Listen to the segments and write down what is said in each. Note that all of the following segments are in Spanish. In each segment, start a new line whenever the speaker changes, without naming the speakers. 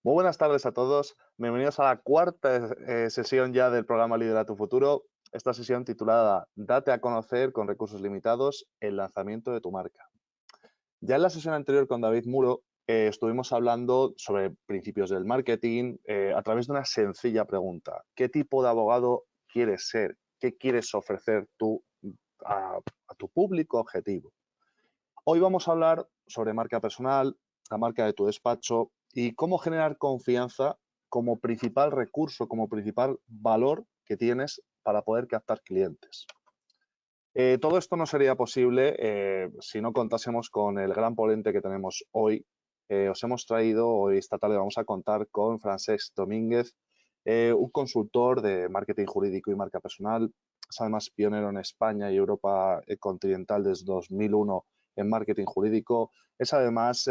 Muy buenas tardes a todos. Bienvenidos a la cuarta sesión ya del programa Lidera tu Futuro. Esta sesión titulada Date a conocer con recursos limitados, el lanzamiento de tu marca. Ya en la sesión anterior con David Muro estuvimos hablando sobre principios del marketing a través de una sencilla pregunta. ¿Qué tipo de abogado quieres ser? ¿Qué quieres ofrecer tú a tu público objetivo? Hoy vamos a hablar sobre marca personal, la marca de tu despacho y cómo generar confianza como principal recurso, como principal valor que tienes para poder captar clientes. Todo esto no sería posible si no contásemos con el gran ponente que tenemos hoy. Os hemos traído, hoy esta tarde vamos a contar con Francesc Domínguez, un consultor de marketing jurídico y marca personal. Es además pionero en España y Europa continental desde 2001 en marketing jurídico. Es además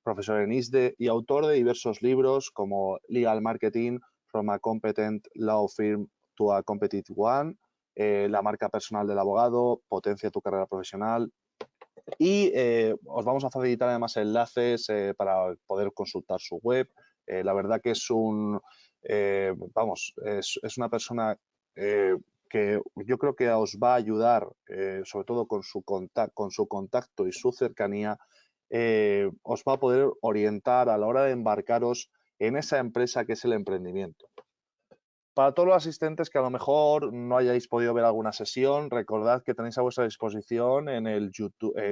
profesor en ISDE y autor de diversos libros como Legal Marketing, From a Competent Law Firm to a Competitive One, la marca personal del abogado, potencia tu carrera profesional y os vamos a facilitar además enlaces para poder consultar su web. La verdad que es es una persona que yo creo que os va a ayudar, sobre todo con su contacto y su cercanía, os va a poder orientar a la hora de embarcaros en esa empresa que es el emprendimiento. Para todos los asistentes que a lo mejor no hayáis podido ver alguna sesión, recordad que tenéis a vuestra disposición en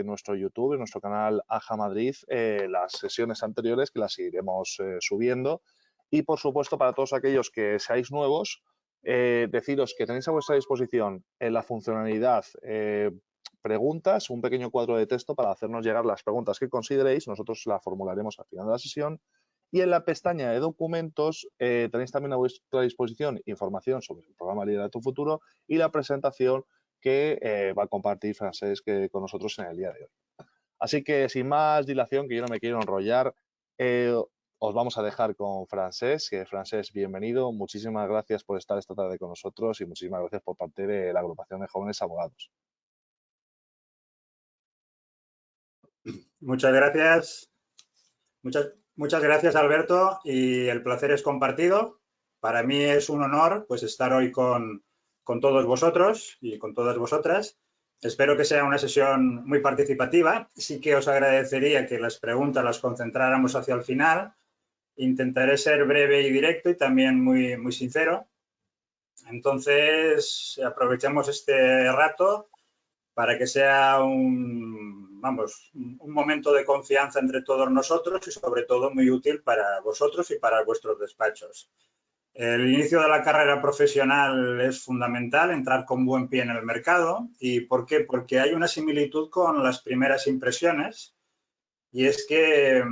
nuestro YouTube, en nuestro canal AJA Madrid, las sesiones anteriores que las iremos subiendo. Y, por supuesto, para todos aquellos que seáis nuevos, deciros que tenéis a vuestra disposición en la funcionalidad preguntas, un pequeño cuadro de texto para hacernos llegar las preguntas que consideréis. Nosotros las formularemos al final de la sesión. Y en la pestaña de documentos tenéis también a vuestra disposición información sobre el programa Lidera tu Futuro y la presentación que va a compartir Francesc con nosotros en el día de hoy. Así que sin más dilación, que yo no me quiero enrollar, os vamos a dejar con Francesc. Francesc, bienvenido. Muchísimas gracias por estar esta tarde con nosotros y muchísimas gracias por parte de la agrupación de jóvenes abogados.
Muchas gracias. Muchas gracias, Alberto, y el placer es compartido. Para mí es un honor pues estar hoy con todos vosotros y con todas vosotras. Espero que sea una sesión muy participativa. Sí que os agradecería que las preguntas las concentráramos hacia el final. Intentaré ser breve y directo y también muy sincero. Entonces, aprovechemos este rato para que sea un momento de confianza entre todos nosotros y sobre todo muy útil para vosotros y para vuestros despachos. El inicio de la carrera profesional es fundamental, entrar con buen pie en el mercado. ¿Y por qué? Porque hay una similitud con las primeras impresiones y es que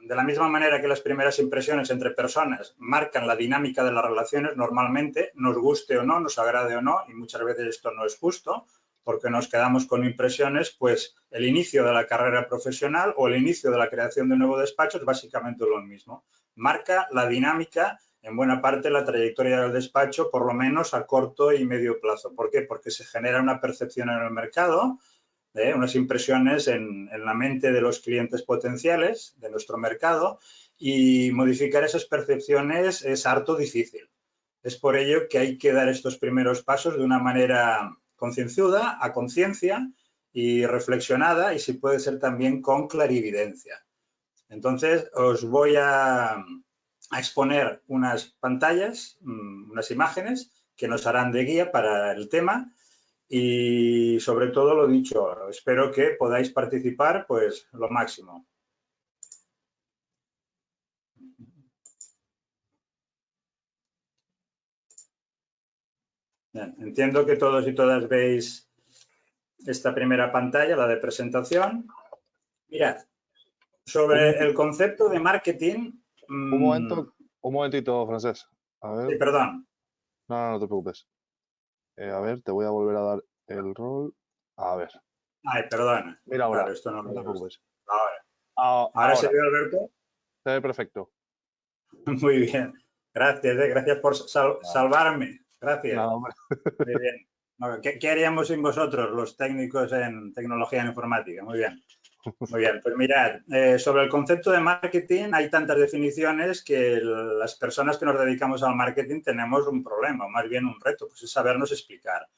de la misma manera que las primeras impresiones entre personas marcan la dinámica de las relaciones, normalmente, nos guste o no, nos agrade o no, y muchas veces esto no es justo, porque nos quedamos con impresiones, pues el inicio de la carrera profesional o el inicio de la creación de un nuevo despacho es básicamente lo mismo. Marca la dinámica, en buena parte, la trayectoria del despacho, por lo menos a corto y medio plazo. ¿Por qué? Porque se genera una percepción en el mercado, unas impresiones en la mente de los clientes potenciales de nuestro mercado y modificar esas percepciones es harto difícil. Es por ello que hay que dar estos primeros pasos de una manera concienzuda, a conciencia y reflexionada y si puede ser también con clarividencia. Entonces os voy a exponer unas pantallas, unas imágenes que nos harán de guía para el tema. Y sobre todo lo dicho, espero que podáis participar pues lo máximo. Bien, entiendo que todos y todas veis esta primera pantalla, la de presentación. Mirad, sobre el concepto de marketing...
Un momentito, Francesc. A ver.
Sí, perdón.
No te preocupes. A ver, te voy a volver a dar el rol. A ver.
Ay, perdona.
Mira ahora.
Claro, esto no
te preocupes.
Ahora. ¿Ahora se ve, Alberto?
Se ve perfecto.
Muy bien. Gracias, gracias por salvarme. Gracias.
No, hombre.
Muy bien. ¿Qué haríamos sin vosotros, los técnicos en tecnología e informática? Muy bien. Muy bien, pues mirad, sobre el concepto de marketing hay tantas definiciones que las personas que nos dedicamos al marketing tenemos un problema, o más bien un reto, pues es sabernos explicar.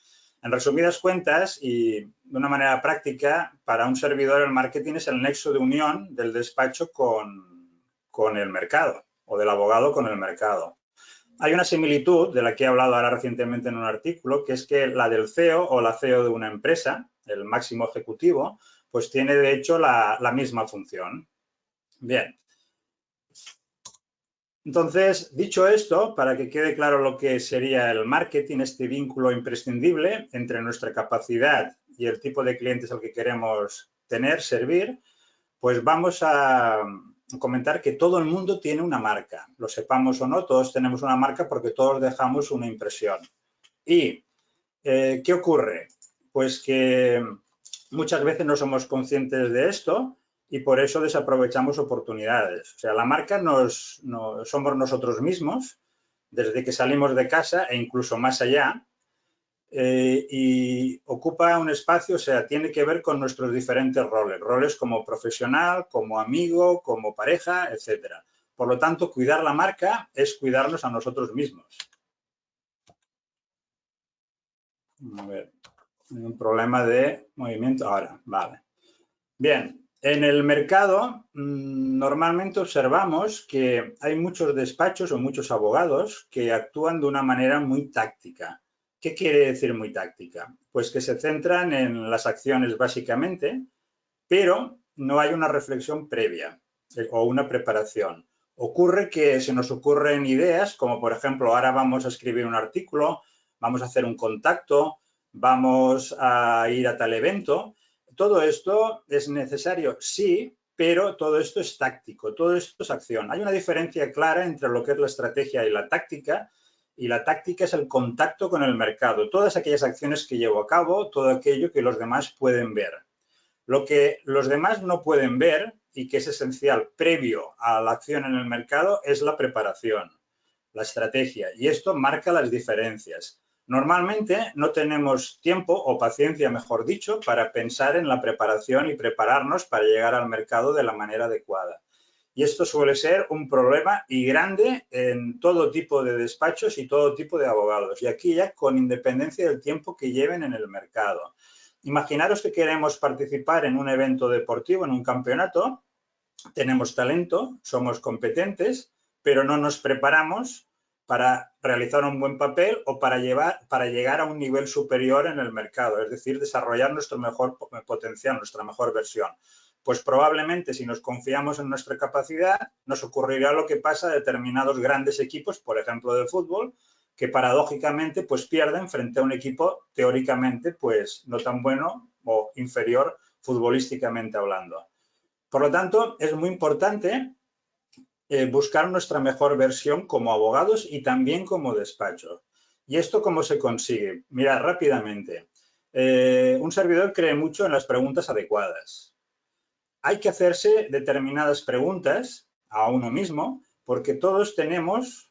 En resumidas cuentas y de una manera práctica, para un servidor el marketing es el nexo de unión del despacho con el mercado o del abogado con el mercado. Hay una similitud de la que he hablado ahora recientemente en un artículo, que es que la del CEO o la CEO de una empresa, el máximo ejecutivo, pues tiene de hecho la misma función. Bien. Entonces, dicho esto, para que quede claro lo que sería el marketing, este vínculo imprescindible entre nuestra capacidad y el tipo de clientes al que queremos tener, servir, pues vamos a comentar que todo el mundo tiene una marca. Lo sepamos o no, todos tenemos una marca porque todos dejamos una impresión. ¿Y qué ocurre? Pues que muchas veces no somos conscientes de esto y por eso desaprovechamos oportunidades. O sea, la marca somos nosotros mismos desde que salimos de casa e incluso más allá, y ocupa un espacio, o sea, tiene que ver con nuestros diferentes roles como profesional, como amigo, como pareja, etcétera. Por lo tanto, cuidar la marca es cuidarnos a nosotros mismos. A ver, hay un problema de movimiento ahora, vale. Bien, en el mercado normalmente observamos que hay muchos despachos o muchos abogados que actúan de una manera muy táctica. ¿Qué quiere decir muy táctica? Pues que se centran en las acciones básicamente, pero no hay una reflexión previa o una preparación. Ocurre que se nos ocurren ideas, como por ejemplo, ahora vamos a escribir un artículo, vamos a hacer un contacto, vamos a ir a tal evento. Todo esto es necesario, sí, pero todo esto es táctico, todo esto es acción. Hay una diferencia clara entre lo que es la estrategia y la táctica es el contacto con el mercado, todas aquellas acciones que llevo a cabo, todo aquello que los demás pueden ver. Lo que los demás no pueden ver y que es esencial previo a la acción en el mercado es la preparación, la estrategia, y esto marca las diferencias. Normalmente no tenemos tiempo o paciencia, mejor dicho, para pensar en la preparación y prepararnos para llegar al mercado de la manera adecuada. Y esto suele ser un problema y grande en todo tipo de despachos y todo tipo de abogados. Y aquí ya con independencia del tiempo que lleven en el mercado. Imaginaros que queremos participar en un evento deportivo, en un campeonato, tenemos talento, somos competentes, pero no nos preparamos para realizar un buen papel o para llegar a un nivel superior en el mercado, es decir, desarrollar nuestro mejor potencial, nuestra mejor versión. Pues probablemente si nos confiamos en nuestra capacidad, nos ocurrirá lo que pasa a determinados grandes equipos, por ejemplo de fútbol, que paradójicamente pues pierden frente a un equipo teóricamente pues no tan bueno o inferior futbolísticamente hablando. Por lo tanto, es muy importante buscar nuestra mejor versión como abogados y también como despacho. ¿Y esto cómo se consigue? Mirad, rápidamente. Un servidor cree mucho en las preguntas adecuadas. Hay que hacerse determinadas preguntas a uno mismo porque todos tenemos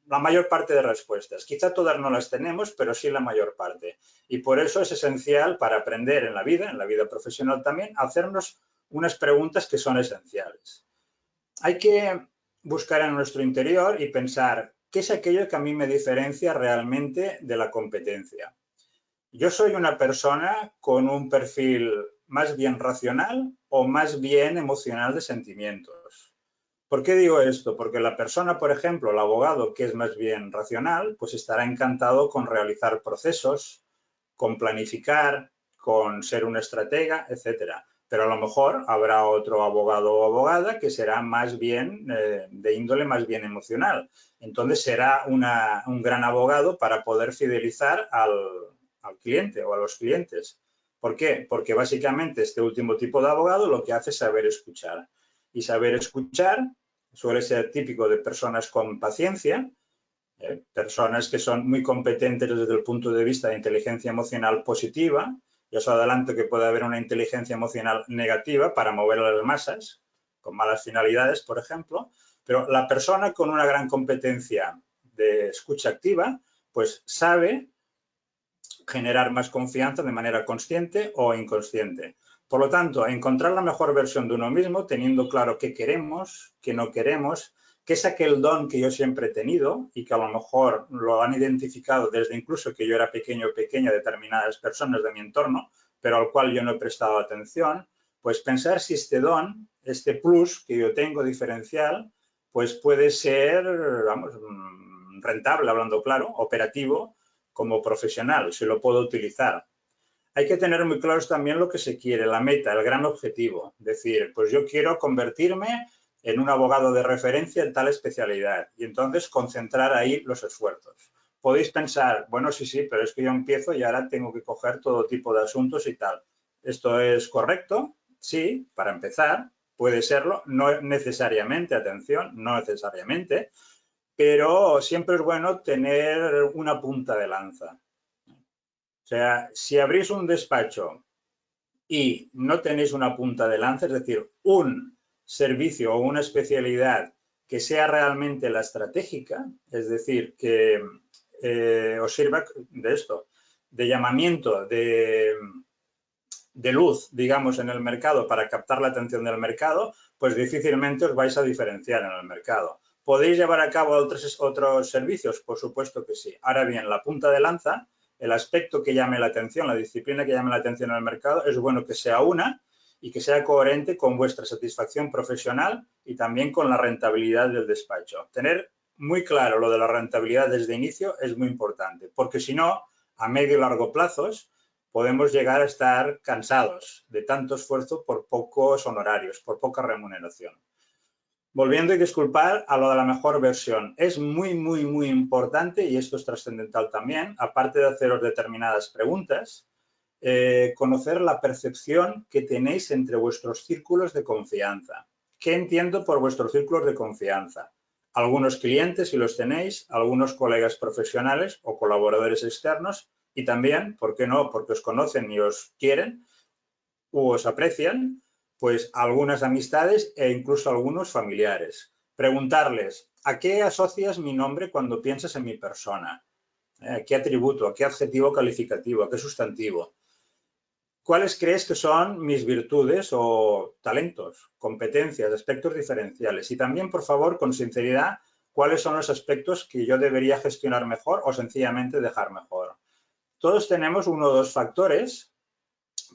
la mayor parte de respuestas. Quizá todas no las tenemos, pero sí la mayor parte. Y por eso es esencial para aprender en la vida profesional también, hacernos unas preguntas que son esenciales. Hay que buscar en nuestro interior y pensar qué es aquello que a mí me diferencia realmente de la competencia. Yo soy una persona con un perfil más bien racional o más bien emocional de sentimientos. ¿Por qué digo esto? Porque la persona, por ejemplo, el abogado que es más bien racional, pues estará encantado con realizar procesos, con planificar, con ser un estratega, etcétera. Pero a lo mejor habrá otro abogado o abogada que será más bien de índole más bien emocional. Entonces será un gran abogado para poder fidelizar al cliente o a los clientes. ¿Por qué? Porque básicamente este último tipo de abogado lo que hace es saber escuchar. Y saber escuchar suele ser típico de personas con paciencia, personas que son muy competentes desde el punto de vista de inteligencia emocional positiva. Yo os adelanto que puede haber una inteligencia emocional negativa para mover a las masas, con malas finalidades, por ejemplo, pero la persona con una gran competencia de escucha activa, pues sabe generar más confianza de manera consciente o inconsciente. Por lo tanto, encontrar la mejor versión de uno mismo, teniendo claro qué queremos, qué no queremos, qué es aquel don que yo siempre he tenido y que a lo mejor lo han identificado desde incluso que yo era pequeño o pequeña determinadas personas de mi entorno, pero al cual yo no he prestado atención, pues pensar si este don, este plus que yo tengo diferencial, pues puede ser, vamos, rentable, hablando claro, operativo como profesional, si lo puedo utilizar. Hay que tener muy claros también lo que se quiere, la meta, el gran objetivo. Decir, pues yo quiero convertirme en un abogado de referencia en tal especialidad y entonces concentrar ahí los esfuerzos. Podéis pensar, bueno, sí, pero es que yo empiezo y ahora tengo que coger todo tipo de asuntos y tal. ¿Esto es correcto? Sí, para empezar, puede serlo, no necesariamente, atención, no necesariamente, pero siempre es bueno tener una punta de lanza. O sea, si abrís un despacho y no tenéis una punta de lanza, es decir, un servicio o una especialidad que sea realmente la estratégica, es decir, que os sirva de esto, de llamamiento, de luz, digamos, en el mercado para captar la atención del mercado, pues difícilmente os vais a diferenciar en el mercado. ¿Podéis llevar a cabo otros servicios? Por supuesto que sí. Ahora bien, la punta de lanza, el aspecto que llame la atención, la disciplina que llame la atención en el mercado, es bueno que sea una y que sea coherente con vuestra satisfacción profesional y también con la rentabilidad del despacho. Tener muy claro lo de la rentabilidad desde inicio es muy importante, porque si no, a medio y largo plazos, podemos llegar a estar cansados de tanto esfuerzo por pocos honorarios, por poca remuneración. Volviendo y disculpar a lo de la mejor versión. Es muy importante, y esto es trascendental también, aparte de haceros determinadas preguntas, conocer la percepción que tenéis entre vuestros círculos de confianza. ¿Qué entiendo por vuestros círculos de confianza? Algunos clientes, si los tenéis, algunos colegas profesionales o colaboradores externos y también, ¿por qué no? Porque os conocen y os quieren u os aprecian, pues algunas amistades e incluso algunos familiares. Preguntarles, ¿a qué asocias mi nombre cuando piensas en mi persona? ¿A qué atributo? ¿A qué adjetivo calificativo? ¿A qué sustantivo? ¿Cuáles crees que son mis virtudes o talentos, competencias, aspectos diferenciales? Y también, por favor, con sinceridad, ¿cuáles son los aspectos que yo debería gestionar mejor o sencillamente dejar mejor? Todos tenemos uno o dos factores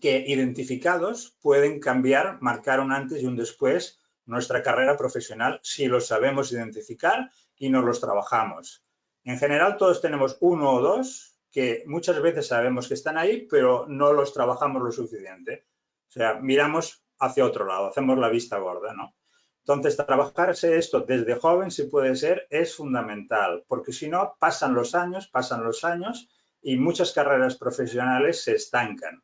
que identificados pueden cambiar, marcar un antes y un después nuestra carrera profesional si los sabemos identificar y nos los trabajamos. En general todos tenemos uno o dos que muchas veces sabemos que están ahí, pero no los trabajamos lo suficiente. O sea, miramos hacia otro lado, hacemos la vista gorda, ¿no? Entonces, trabajarse esto desde joven, si puede ser, es fundamental, porque si no, pasan los años y muchas carreras profesionales se estancan.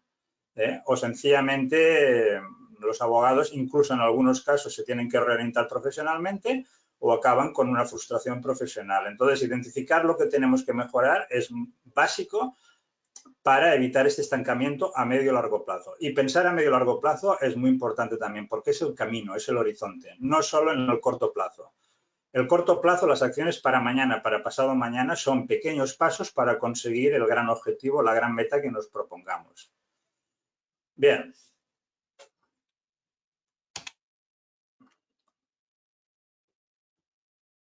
O sencillamente los abogados, incluso en algunos casos, se tienen que reorientar profesionalmente o acaban con una frustración profesional. Entonces, identificar lo que tenemos que mejorar es básico para evitar este estancamiento a medio y largo plazo. Y pensar a medio y largo plazo es muy importante también porque es el camino, es el horizonte, no solo en el corto plazo. El corto plazo, las acciones para mañana, para pasado mañana, son pequeños pasos para conseguir el gran objetivo, la gran meta que nos propongamos. Bien.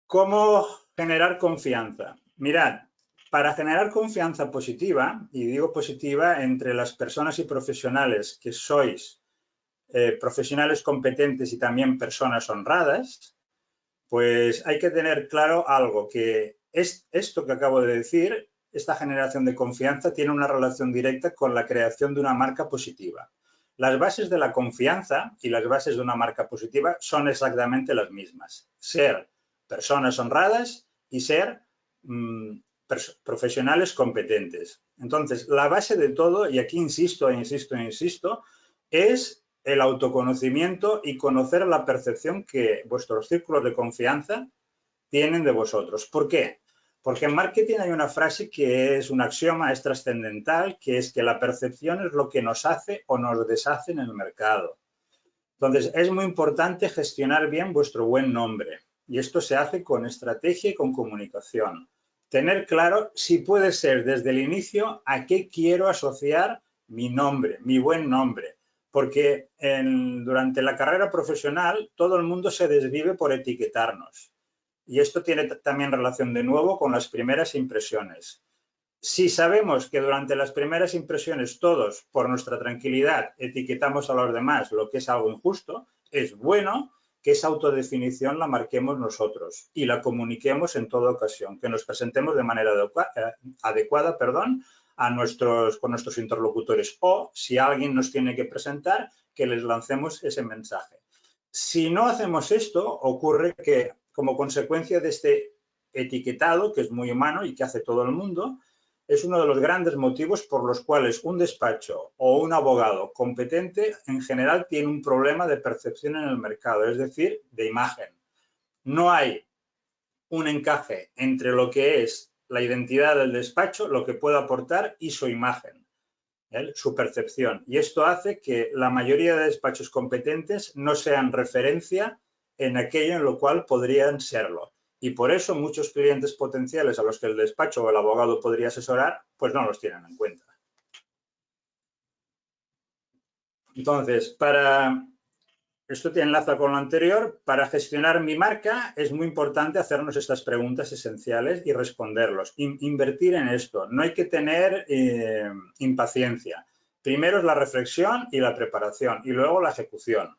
¿Cómo generar confianza? Mirad, para generar confianza positiva, y digo positiva entre las personas y profesionales que sois profesionales competentes y también personas honradas, pues hay que tener claro algo, que es esto que acabo de decir, esta generación de confianza tiene una relación directa con la creación de una marca positiva. Las bases de la confianza y las bases de una marca positiva son exactamente las mismas. Ser personas honradas y ser profesionales competentes. Entonces, la base de todo, y aquí insisto, es el autoconocimiento y conocer la percepción que vuestros círculos de confianza tienen de vosotros. ¿Por qué? Porque en marketing hay una frase que es un axioma, es trascendental, que es que la percepción es lo que nos hace o nos deshace en el mercado. Entonces, es muy importante gestionar bien vuestro buen nombre y esto se hace con estrategia y con comunicación. tener claro si puede ser desde el inicio a qué quiero asociar mi nombre, mi buen nombre. Porque durante la carrera profesional todo el mundo se desvive por etiquetarnos. Y esto tiene también relación de nuevo con las primeras impresiones. Si sabemos que durante las primeras impresiones todos, por nuestra tranquilidad, etiquetamos a los demás lo que es algo injusto, es bueno que esa autodefinición la marquemos nosotros y la comuniquemos en toda ocasión, que nos presentemos de manera adecuada, con nuestros interlocutores, o si alguien nos tiene que presentar, que les lancemos ese mensaje. Si no hacemos esto, ocurre que como consecuencia de este etiquetado, que es muy humano y que hace todo el mundo, es uno de los grandes motivos por los cuales un despacho o un abogado competente en general tiene un problema de percepción en el mercado, es decir, de imagen. No hay un encaje entre lo que es la identidad del despacho, lo que puede aportar y su imagen, su percepción. Y esto hace que la mayoría de despachos competentes no sean referencia en aquello en lo cual podrían serlo. Y por eso muchos clientes potenciales a los que el despacho o el abogado podría asesorar, pues no los tienen en cuenta. Entonces, esto te enlaza con lo anterior, para gestionar mi marca es muy importante hacernos estas preguntas esenciales y responderlos. Invertir en esto, no hay que tener impaciencia. Primero es la reflexión y la preparación y luego la ejecución.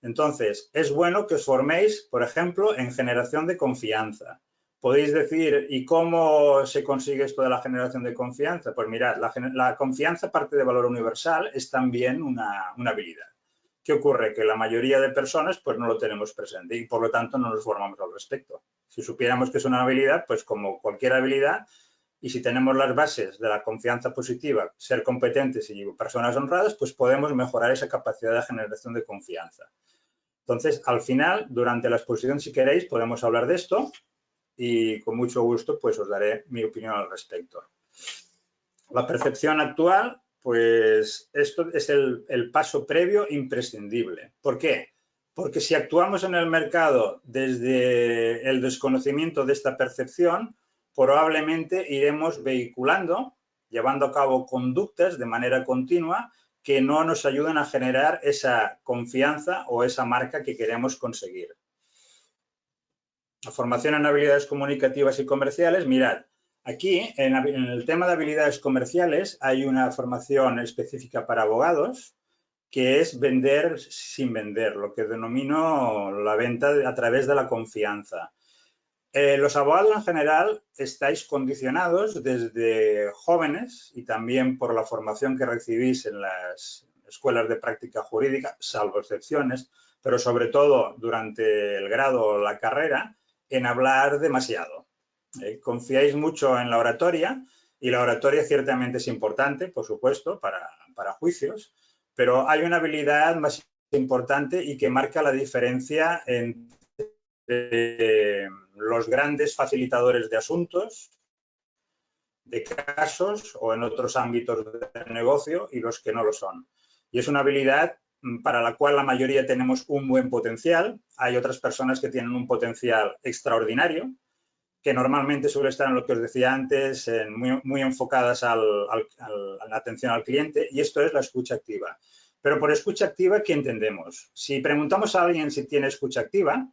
Entonces, es bueno que os forméis, por ejemplo, en generación de confianza. Podéis decir, ¿y cómo se consigue esto de la generación de confianza? Pues mirad, la confianza, aparte de valor universal, es también una habilidad. ¿Qué ocurre? Que la mayoría de personas pues no lo tenemos presente y por lo tanto no nos formamos al respecto. Si supiéramos que es una habilidad, pues como cualquier habilidad, y si tenemos las bases de la confianza positiva, ser competentes y personas honradas, pues podemos mejorar esa capacidad de generación de confianza. Entonces, al final, durante la exposición, si queréis, podemos hablar de esto y con mucho gusto pues os daré mi opinión al respecto. La percepción actual, pues esto es el paso previo imprescindible. ¿Por qué? Porque si actuamos en el mercado desde el desconocimiento de esta percepción, probablemente iremos vehiculando, llevando a cabo conductas de manera continua que no nos ayudan a generar esa confianza o esa marca que queremos conseguir. La formación en habilidades comunicativas y comerciales, mirad, aquí en el tema de habilidades comerciales hay una formación específica para abogados que es vender sin vender, lo que denomino la venta a través de la confianza. Los abogados en general estáis condicionados desde jóvenes y también por la formación que recibís en las escuelas de práctica jurídica, salvo excepciones, pero sobre todo durante el grado o la carrera, en hablar demasiado. Confiáis mucho en la oratoria y la oratoria ciertamente es importante, por supuesto, para juicios, pero hay una habilidad más importante y que marca la diferencia entre los grandes facilitadores de asuntos, de casos o en otros ámbitos de negocio y los que no lo son. Y es una habilidad para la cual la mayoría tenemos un buen potencial. Hay otras personas que tienen un potencial extraordinario, que normalmente suele estar en lo que os decía antes, muy enfocadas a la atención al cliente, y esto es la escucha activa. Pero por escucha activa, ¿qué entendemos? Si preguntamos a alguien si tiene escucha activa,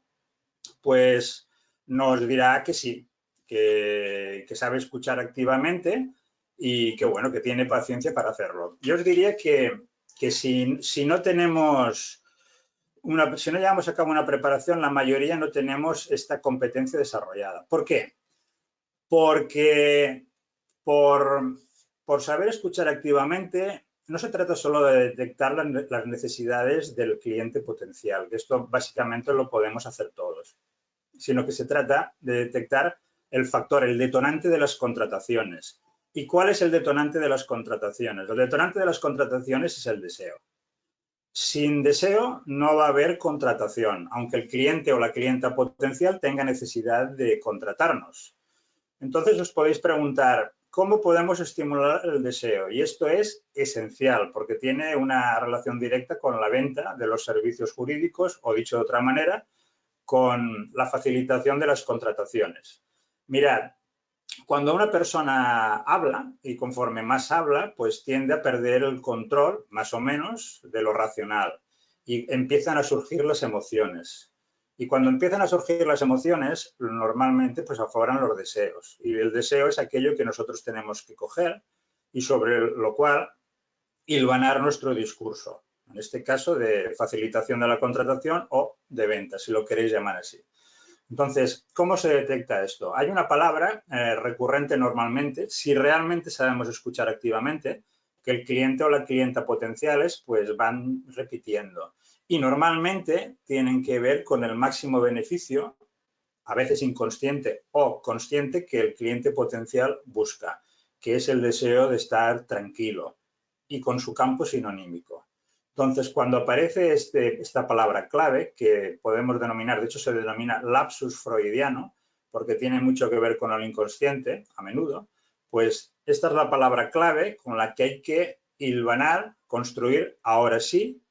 pues nos dirá que sí, que sabe escuchar activamente y que, bueno, que tiene paciencia para hacerlo. Yo os diría que si no tenemos si no llevamos a cabo una preparación, la mayoría no tenemos esta competencia desarrollada. ¿Por qué? Porque por saber escuchar activamente no se trata solo de detectar las necesidades del cliente potencial, que esto básicamente lo podemos hacer todos, sino que se trata de detectar el factor, el detonante de las contrataciones. ¿Y cuál es el detonante de las contrataciones? El detonante de las contrataciones es el deseo. Sin deseo no va a haber contratación, aunque el cliente o la clienta potencial tenga necesidad de contratarnos. Entonces os podéis preguntar, ¿cómo podemos estimular el deseo? Y esto es esencial porque tiene una relación directa con la venta de los servicios jurídicos o, dicho de otra manera, con la facilitación de las contrataciones. Mirad, cuando una persona habla, y conforme más habla, pues tiende a perder el control, más o menos, de lo racional. Y empiezan a surgir las emociones. Y cuando empiezan a surgir las emociones, normalmente pues afloran los deseos. Y el deseo es aquello que nosotros tenemos que coger y sobre lo cual hilvanar nuestro discurso. En este caso, de facilitación de la contratación o de venta, si lo queréis llamar así. Entonces, ¿cómo se detecta esto? Hay una palabra recurrente normalmente, si realmente sabemos escuchar activamente, que el cliente o la clienta potenciales pues van repitiendo. Y normalmente tienen que ver con el máximo beneficio, a veces inconsciente o consciente, que el cliente potencial busca, que es el deseo de estar tranquilo y con su campo sinonímico. Entonces, cuando aparece esta palabra clave, que podemos denominar, de hecho se denomina lapsus freudiano, porque tiene mucho que ver con el inconsciente, a menudo, pues esta es la palabra clave con la que hay que hilvanar, construir, ahora sí,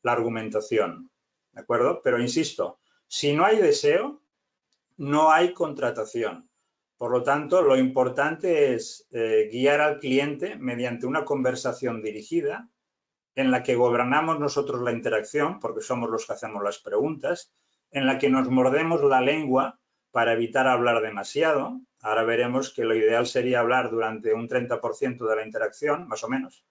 la argumentación. ¿De acuerdo? Pero insisto, si no hay deseo, no hay contratación. Por lo tanto, lo importante es guiar al cliente mediante una conversación dirigida, en la que gobernamos nosotros la interacción, porque somos los que hacemos las preguntas, en la que nos mordemos la lengua para evitar hablar demasiado. Ahora veremos que lo ideal sería hablar durante un 30% de la interacción, más o menos,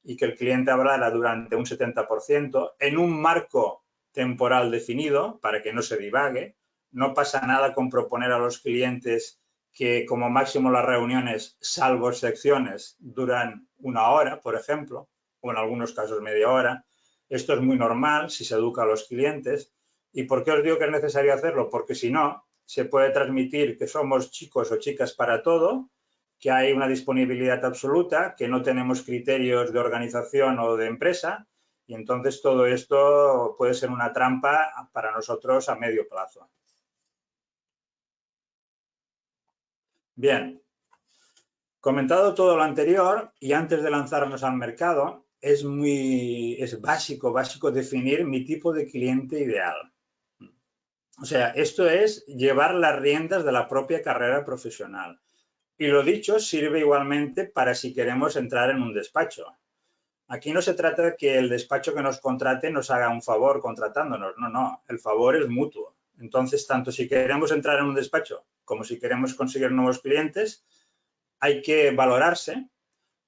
y que el cliente hablara durante un 70% en un marco temporal definido para que no se divague. No pasa nada con proponer a los clientes que como máximo las reuniones, salvo excepciones, duran 1 hora, por ejemplo, o en algunos casos media hora. Esto es muy normal si se educa a los clientes. ¿Y por qué os digo que es necesario hacerlo? Porque si no, se puede transmitir que somos chicos o chicas para todo, que hay una disponibilidad absoluta, que no tenemos criterios de organización o de empresa, y entonces todo esto puede ser una trampa para nosotros a medio plazo. Bien, comentado todo lo anterior y antes de lanzarnos al mercado, es básico definir mi tipo de cliente ideal. O sea, esto es llevar las riendas de la propia carrera profesional. Y lo dicho sirve igualmente para si queremos entrar en un despacho. Aquí no se trata de que el despacho que nos contrate nos haga un favor contratándonos. No, no, el favor es mutuo. Entonces, tanto si queremos entrar en un despacho como si queremos conseguir nuevos clientes, hay que valorarse.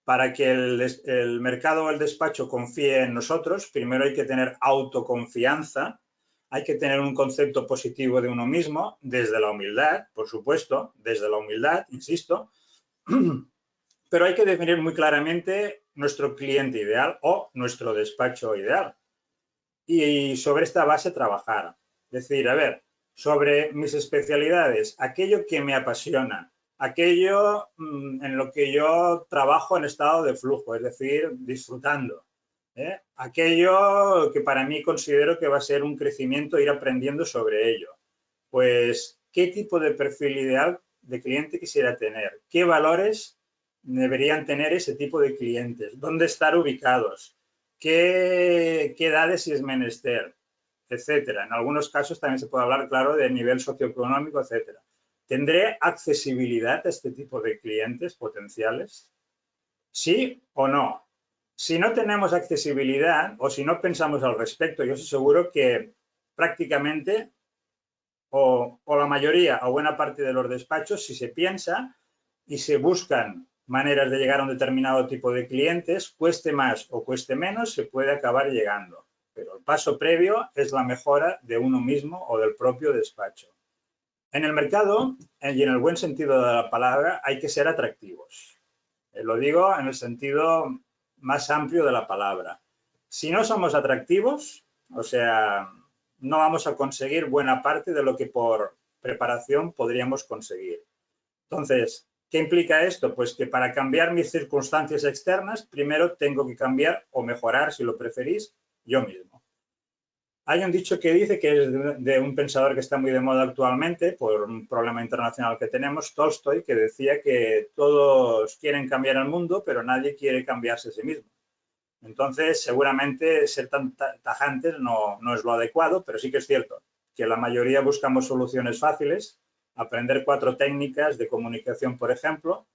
Para que el mercado o el despacho confíe en nosotros, primero hay que tener autoconfianza, hay que tener un concepto positivo de uno mismo, desde la humildad, por supuesto, desde la humildad, insisto, pero hay que definir muy claramente nuestro cliente ideal o nuestro despacho ideal. Y sobre esta base trabajar. Decir, a ver, sobre mis especialidades, aquello que me apasiona, aquello en lo que yo trabajo en estado de flujo, es decir, disfrutando. Aquello que para mí considero que va a ser un crecimiento, ir aprendiendo sobre ello. Pues, ¿qué tipo de perfil ideal de cliente quisiera tener? ¿Qué valores deberían tener ese tipo de clientes? ¿Dónde estar ubicados? ¿Qué edades si es menester? Etcétera. En algunos casos también se puede hablar, claro, de nivel socioeconómico, etcétera. ¿Tendré accesibilidad a este tipo de clientes potenciales? ¿Sí o no? Si no tenemos accesibilidad o si no pensamos al respecto, yo estoy seguro que prácticamente o la mayoría o buena parte de los despachos, si se piensa y se buscan maneras de llegar a un determinado tipo de clientes, cueste más o cueste menos, se puede acabar llegando. Pero el paso previo es la mejora de uno mismo o del propio despacho. En el mercado, y en el buen sentido de la palabra, hay que ser atractivos. Lo digo en el sentido más amplio de la palabra. Si no somos atractivos, o sea, no vamos a conseguir buena parte de lo que por preparación podríamos conseguir. Entonces, ¿qué implica esto? Pues que para cambiar mis circunstancias externas, primero tengo que cambiar o mejorar, si lo preferís, yo mismo. Hay un dicho que dice que es de un pensador que está muy de moda actualmente por un problema internacional que tenemos, Tolstoy, que decía que todos quieren cambiar el mundo, pero nadie quiere cambiarse a sí mismo. Entonces, seguramente ser tan tajantes no es lo adecuado, pero sí que es cierto que la mayoría buscamos soluciones fáciles aprender 4 técnicas de comunicación, por ejemplo,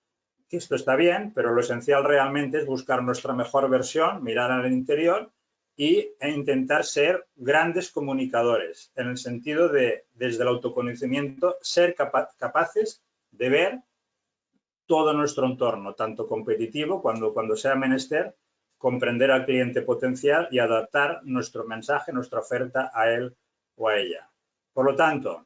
que esto está bien, pero lo esencial realmente es buscar nuestra mejor versión, mirar al interior e intentar ser grandes comunicadores, en el sentido de, desde el autoconocimiento, ser capaces de ver todo nuestro entorno, tanto competitivo, cuando sea menester, comprender al cliente potencial y adaptar nuestro mensaje, nuestra oferta a él o a ella. Por lo tanto,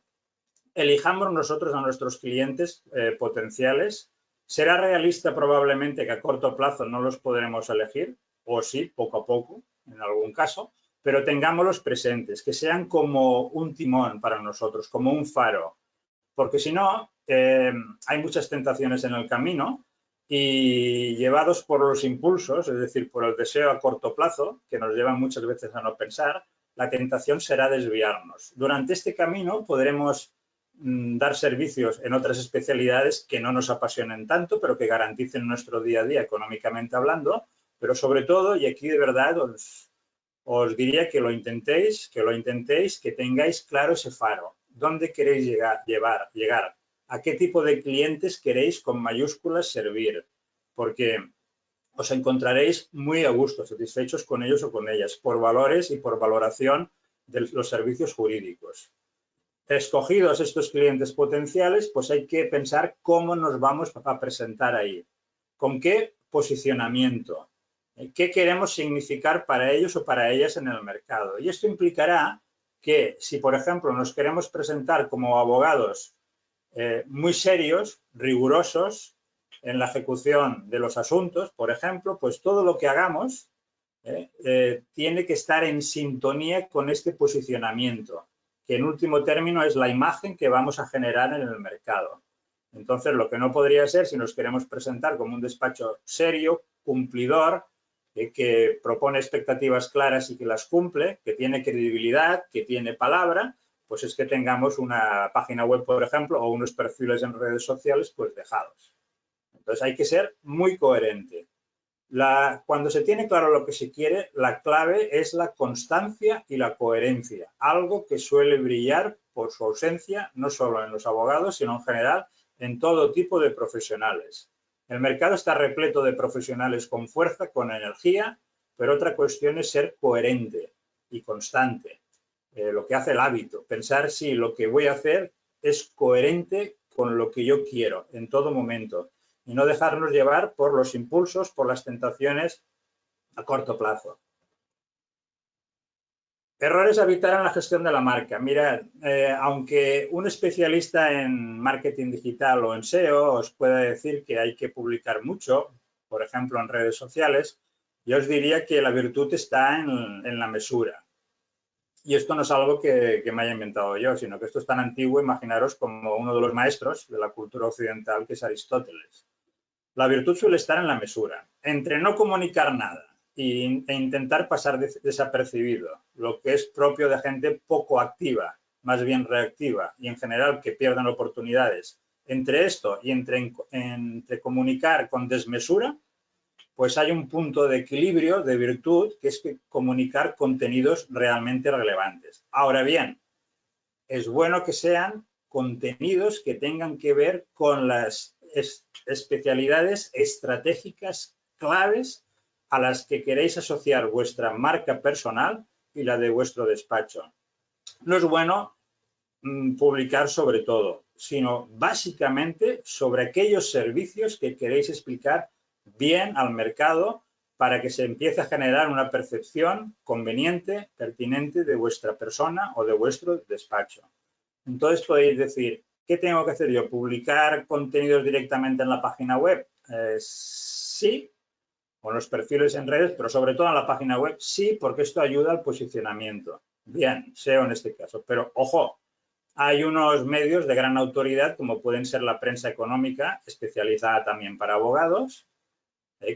elijamos nosotros a nuestros clientes potenciales. Será realista probablemente que a corto plazo no los podremos elegir, o sí, poco a poco, en algún caso, pero tengámoslos presentes, que sean como un timón para nosotros, como un faro, porque si no, hay muchas tentaciones en el camino y llevados por los impulsos, es decir, por el deseo a corto plazo, que nos llevan muchas veces a no pensar, la tentación será desviarnos. Durante este camino podremos dar servicios en otras especialidades que no nos apasionen tanto, pero que garanticen nuestro día a día económicamente hablando, pero sobre todo, y aquí de verdad os diría que lo intentéis, que tengáis claro ese faro. ¿Dónde queréis llegar? ¿A qué tipo de clientes queréis con mayúsculas servir? Porque os encontraréis muy a gusto, satisfechos con ellos o con ellas, por valores y por valoración de los servicios jurídicos. Escogidos estos clientes potenciales, pues hay que pensar cómo nos vamos a presentar ahí, con qué posicionamiento, qué queremos significar para ellos o para ellas en el mercado. Y esto implicará que si, por ejemplo, nos queremos presentar como abogados muy serios, rigurosos en la ejecución de los asuntos, por ejemplo, pues todo lo que hagamos tiene que estar en sintonía con este posicionamiento, que en último término es la imagen que vamos a generar en el mercado. Entonces, lo que no podría ser, si nos queremos presentar como un despacho serio, cumplidor, que propone expectativas claras y que las cumple, que tiene credibilidad, que tiene palabra, pues es que tengamos una página web, por ejemplo, o unos perfiles en redes sociales, pues dejados. Entonces, hay que ser muy coherente. Cuando se tiene claro lo que se quiere, la clave es la constancia y la coherencia, algo que suele brillar por su ausencia no solo en los abogados, sino en general en todo tipo de profesionales. El mercado está repleto de profesionales con fuerza, con energía, pero otra cuestión es ser coherente y constante, lo que hace el hábito, pensar si lo que voy a hacer es coherente con lo que yo quiero en todo momento, y no dejarnos llevar por los impulsos, por las tentaciones a corto plazo. Errores a evitar en la gestión de la marca. Mirad, aunque un especialista en marketing digital o en SEO os pueda decir que hay que publicar mucho, por ejemplo, en redes sociales, yo os diría que la virtud está en la mesura. Y esto no es algo que me haya inventado yo, sino que esto es tan antiguo, imaginaros, como uno de los maestros de la cultura occidental, que es Aristóteles. La virtud suele estar en la mesura, entre no comunicar nada e intentar pasar desapercibido, lo que es propio de gente poco activa, más bien reactiva y en general que pierden oportunidades. Entre esto y entre comunicar con desmesura, pues hay un punto de equilibrio, de virtud, que es que comunicar contenidos realmente relevantes. Ahora bien, es bueno que sean contenidos que tengan que ver con las especialidades estratégicas claves a las que queréis asociar vuestra marca personal y la de vuestro despacho. No es bueno publicar sobre todo, sino básicamente sobre aquellos servicios que queréis explicar bien al mercado para que se empiece a generar una percepción conveniente, pertinente de vuestra persona o de vuestro despacho. Entonces podéis decir, ¿qué tengo que hacer yo? ¿Publicar contenidos directamente en la página web? Sí, con los perfiles en redes, pero sobre todo en la página web, sí, porque esto ayuda al posicionamiento. Bien, SEO en este caso. Pero, ojo, hay unos medios de gran autoridad, como pueden ser la prensa económica, especializada también para abogados,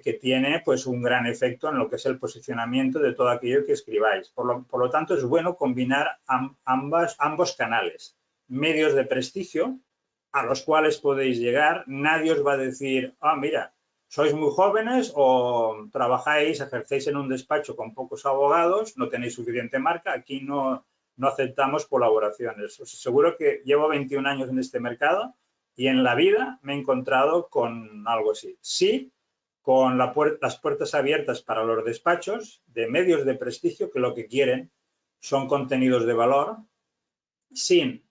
que tiene pues un gran efecto en lo que es el posicionamiento de todo aquello que escribáis. Por lo tanto, es bueno combinar ambos canales. Medios de prestigio a los cuales podéis llegar. Nadie os va a decir, mira, sois muy jóvenes o trabajáis, ejercéis en un despacho con pocos abogados, no tenéis suficiente marca, aquí no no aceptamos colaboraciones. Os aseguro que llevo 21 años en este mercado y en la vida me he encontrado con algo así. Sí, con las puertas abiertas para los despachos de medios de prestigio que lo que quieren son contenidos de valor, sin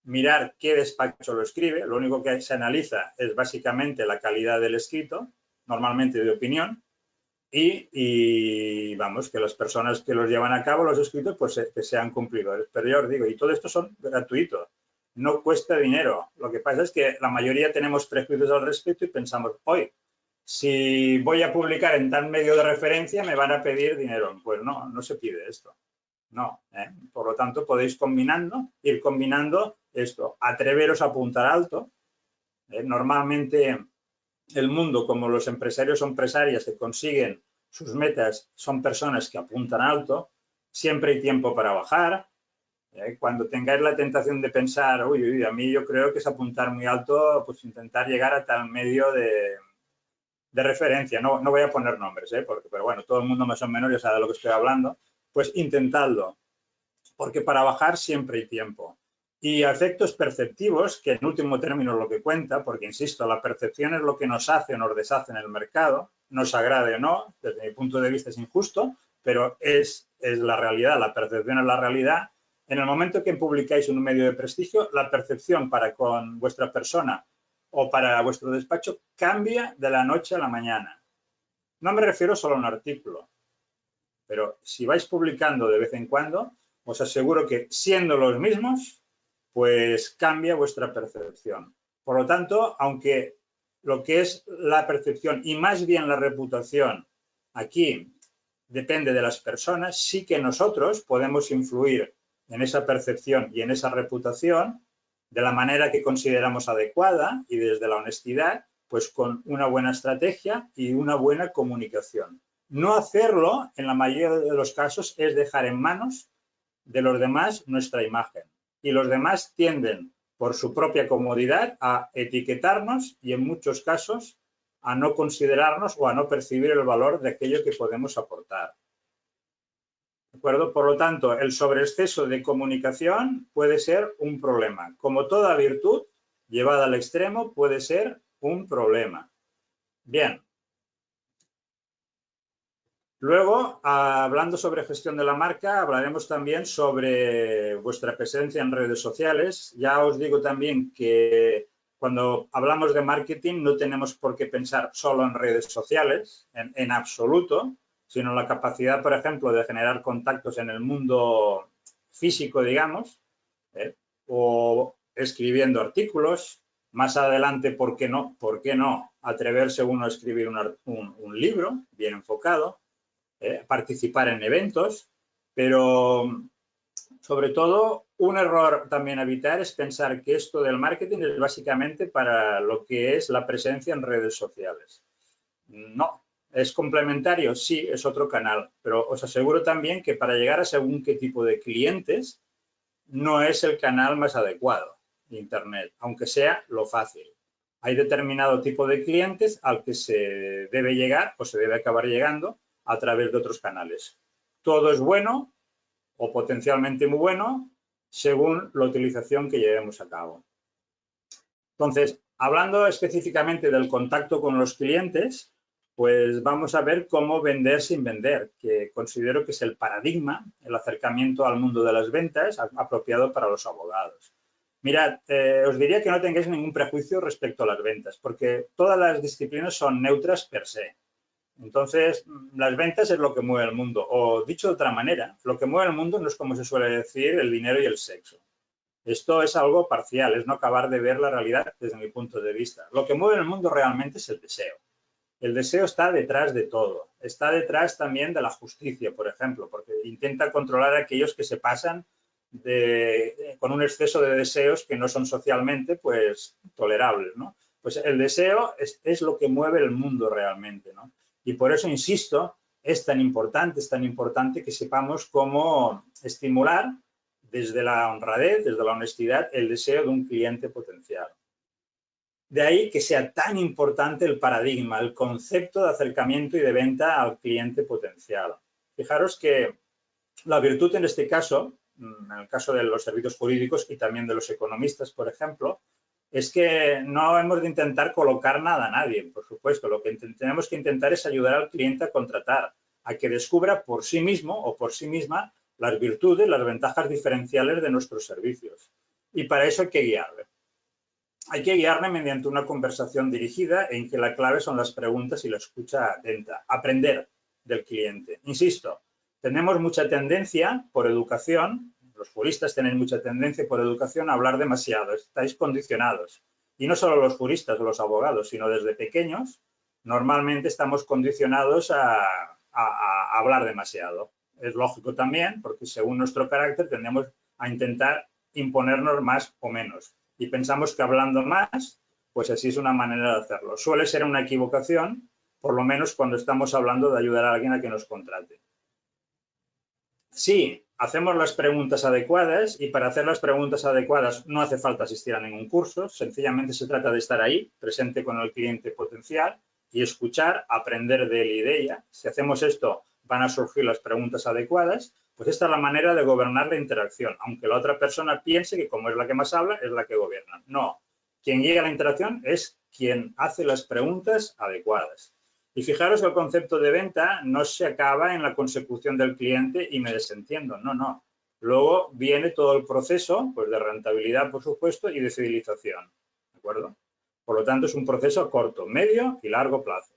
mirar qué despacho lo escribe. Lo único que se analiza es básicamente la calidad del escrito, normalmente de opinión, y vamos, que las personas que los llevan a cabo los escritos pues que sean cumplidores. Pero yo os digo, y todo esto son gratuitos, no cuesta dinero. Lo que pasa es que la mayoría tenemos prejuicios al respecto y pensamos, hoy, si voy a publicar en tal medio de referencia me van a pedir dinero. Pues no, no se pide esto. No. Por lo tanto, podéis ir combinando esto. Atreveros a apuntar alto. Normalmente el mundo, como los empresarios o empresarias que consiguen sus metas, son personas que apuntan alto. Siempre hay tiempo para bajar. Cuando tengáis la tentación de pensar, uy, a mí yo creo que es apuntar muy alto, pues intentar llegar a tal medio de referencia. No voy a poner nombres, pero bueno, todo el mundo más o menos ya sabe de lo que estoy hablando. Pues intentadlo, porque para bajar siempre hay tiempo. Y a efectos perceptivos, que en último término es lo que cuenta, porque insisto, la percepción es lo que nos hace o nos deshace en el mercado, nos agrade o no, desde mi punto de vista es injusto, pero es la realidad, la percepción es la realidad. En el momento que publicáis en un medio de prestigio, la percepción para con vuestra persona o para vuestro despacho cambia de la noche a la mañana. No me refiero solo a un artículo, pero si vais publicando de vez en cuando, os aseguro que siendo los mismos, pues cambia vuestra percepción. Por lo tanto, aunque lo que es la percepción y más bien la reputación aquí depende de las personas, sí que nosotros podemos influir en esa percepción y en esa reputación de la manera que consideramos adecuada y desde la honestidad, pues con una buena estrategia y una buena comunicación. No hacerlo, en la mayoría de los casos, es dejar en manos de los demás nuestra imagen. Y los demás tienden, por su propia comodidad, a etiquetarnos y, en muchos casos, a no considerarnos o a no percibir el valor de aquello que podemos aportar. ¿De acuerdo? Por lo tanto, el sobreexceso de comunicación puede ser un problema. Como toda virtud, llevada al extremo, puede ser un problema. Bien. Luego, hablando sobre gestión de la marca, hablaremos también sobre vuestra presencia en redes sociales. Ya os digo también que cuando hablamos de marketing no tenemos por qué pensar solo en redes sociales, en absoluto, sino la capacidad, por ejemplo, de generar contactos en el mundo físico, digamos, o escribiendo artículos. Más adelante, ¿por qué no? ¿Por qué no atreverse uno a escribir un libro bien enfocado? Participar en eventos, pero sobre todo un error también a evitar es pensar que esto del marketing es básicamente para lo que es la presencia en redes sociales. No, es complementario, sí, es otro canal, pero os aseguro también que para llegar a según qué tipo de clientes no es el canal más adecuado, Internet, aunque sea lo fácil. Hay determinado tipo de clientes al que se debe llegar o se debe acabar llegando a través de otros canales. Todo es bueno o potencialmente muy bueno según la utilización que llevemos a cabo. Entonces, hablando específicamente del contacto con los clientes, pues vamos a ver cómo vender sin vender, que considero que es el paradigma, el acercamiento al mundo de las ventas apropiado para los abogados. Mirad, os diría que no tengáis ningún prejuicio respecto a las ventas, porque todas las disciplinas son neutras per se. Entonces, las ventas es lo que mueve el mundo. O dicho de otra manera, lo que mueve el mundo no es, como se suele decir, el dinero y el sexo. Esto es algo parcial, es no acabar de ver la realidad desde mi punto de vista. Lo que mueve el mundo realmente es el deseo. El deseo está detrás de todo. Está detrás también de la justicia, por ejemplo, porque intenta controlar a aquellos que se pasan con un exceso de deseos que no son socialmente pues tolerables, ¿no? Pues el deseo es lo que mueve el mundo realmente, ¿no? Y por eso, insisto, es tan importante que sepamos cómo estimular desde la honradez, desde la honestidad, el deseo de un cliente potencial. De ahí que sea tan importante el paradigma, el concepto de acercamiento y de venta al cliente potencial. Fijaros que la virtud en este caso en el caso de los servicios jurídicos y también de los economistas, por ejemplo, es que no hemos de intentar colocar nada a nadie, por supuesto. Lo que tenemos que intentar es ayudar al cliente a contratar, a que descubra por sí mismo o por sí misma las virtudes, las ventajas diferenciales de nuestros servicios. Y para eso hay que guiarle. Hay que guiarle mediante una conversación dirigida en que la clave son las preguntas y la escucha atenta. Aprender del cliente. Insisto, tenemos mucha tendencia por educación, los juristas tienen mucha tendencia por educación a hablar demasiado, estáis condicionados. Y no solo los juristas o los abogados, sino desde pequeños, normalmente estamos condicionados a hablar demasiado. Es lógico también, porque según nuestro carácter tendemos a intentar imponernos más o menos. Y pensamos que hablando más, pues así es una manera de hacerlo. Suele ser una equivocación, por lo menos cuando estamos hablando de ayudar a alguien a que nos contrate. Sí, hacemos las preguntas adecuadas y para hacer las preguntas adecuadas no hace falta asistir a ningún curso, sencillamente se trata de estar ahí, presente con el cliente potencial y escuchar, aprender de él y de ella. Si hacemos esto, van a surgir las preguntas adecuadas, pues esta es la manera de gobernar la interacción, aunque la otra persona piense que como es la que más habla, es la que gobierna. No, quien llega a la interacción es quien hace las preguntas adecuadas. Y fijaros que el concepto de venta no se acaba en la consecución del cliente y me desentiendo, no, no. Luego viene todo el proceso pues, de rentabilidad, por supuesto, y de fidelización, ¿de acuerdo? Por lo tanto, es un proceso a corto, medio y largo plazo.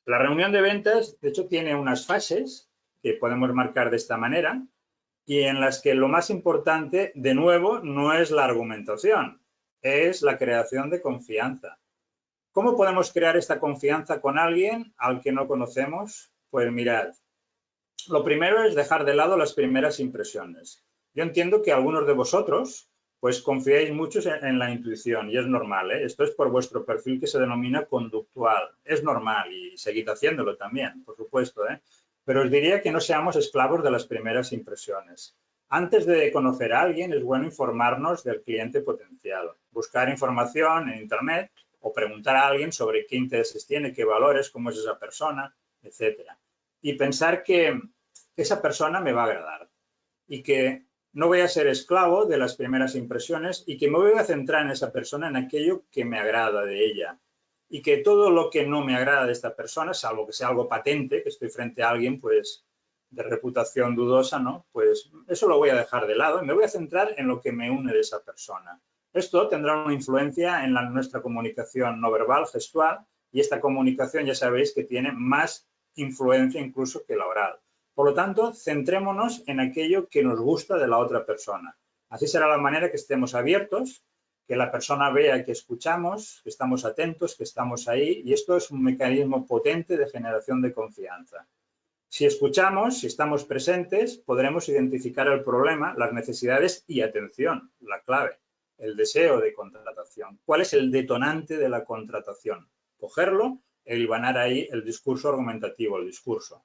La reunión de ventas, de hecho, tiene unas fases que podemos marcar de esta manera y en las que lo más importante, de nuevo, no es la argumentación, es la creación de confianza. ¿Cómo podemos crear esta confianza con alguien al que no conocemos? Pues mirad, lo primero es dejar de lado las primeras impresiones. Yo entiendo que algunos de vosotros pues confiáis mucho en la intuición y es normal, ¿eh? Esto es por vuestro perfil que se denomina conductual. Es normal y seguid haciéndolo también, por supuesto, ¿eh? Pero os diría que no seamos esclavos de las primeras impresiones. Antes de conocer a alguien es bueno informarnos del cliente potencial, buscar información en Internet o preguntar a alguien sobre qué intereses tiene, qué valores, cómo es esa persona, etcétera. Y pensar que esa persona me va a agradar y que no voy a ser esclavo de las primeras impresiones y que me voy a centrar en esa persona, en aquello que me agrada de ella. Y que todo lo que no me agrada de esta persona, salvo que sea algo patente, que estoy frente a alguien pues de reputación dudosa, ¿no? Pues eso lo voy a dejar de lado y me voy a centrar en lo que me une de esa persona. Esto tendrá una influencia en nuestra comunicación no verbal, gestual, y esta comunicación ya sabéis que tiene más influencia incluso que la oral. Por lo tanto, centrémonos en aquello que nos gusta de la otra persona. Así será la manera que estemos abiertos, que la persona vea que escuchamos, que estamos atentos, que estamos ahí, y esto es un mecanismo potente de generación de confianza. Si escuchamos, si estamos presentes, podremos identificar el problema, las necesidades y, atención, la clave, el deseo de contratación. ¿Cuál es el detonante de la contratación? Cogerlo e hilvanar ahí el discurso argumentativo, el discurso.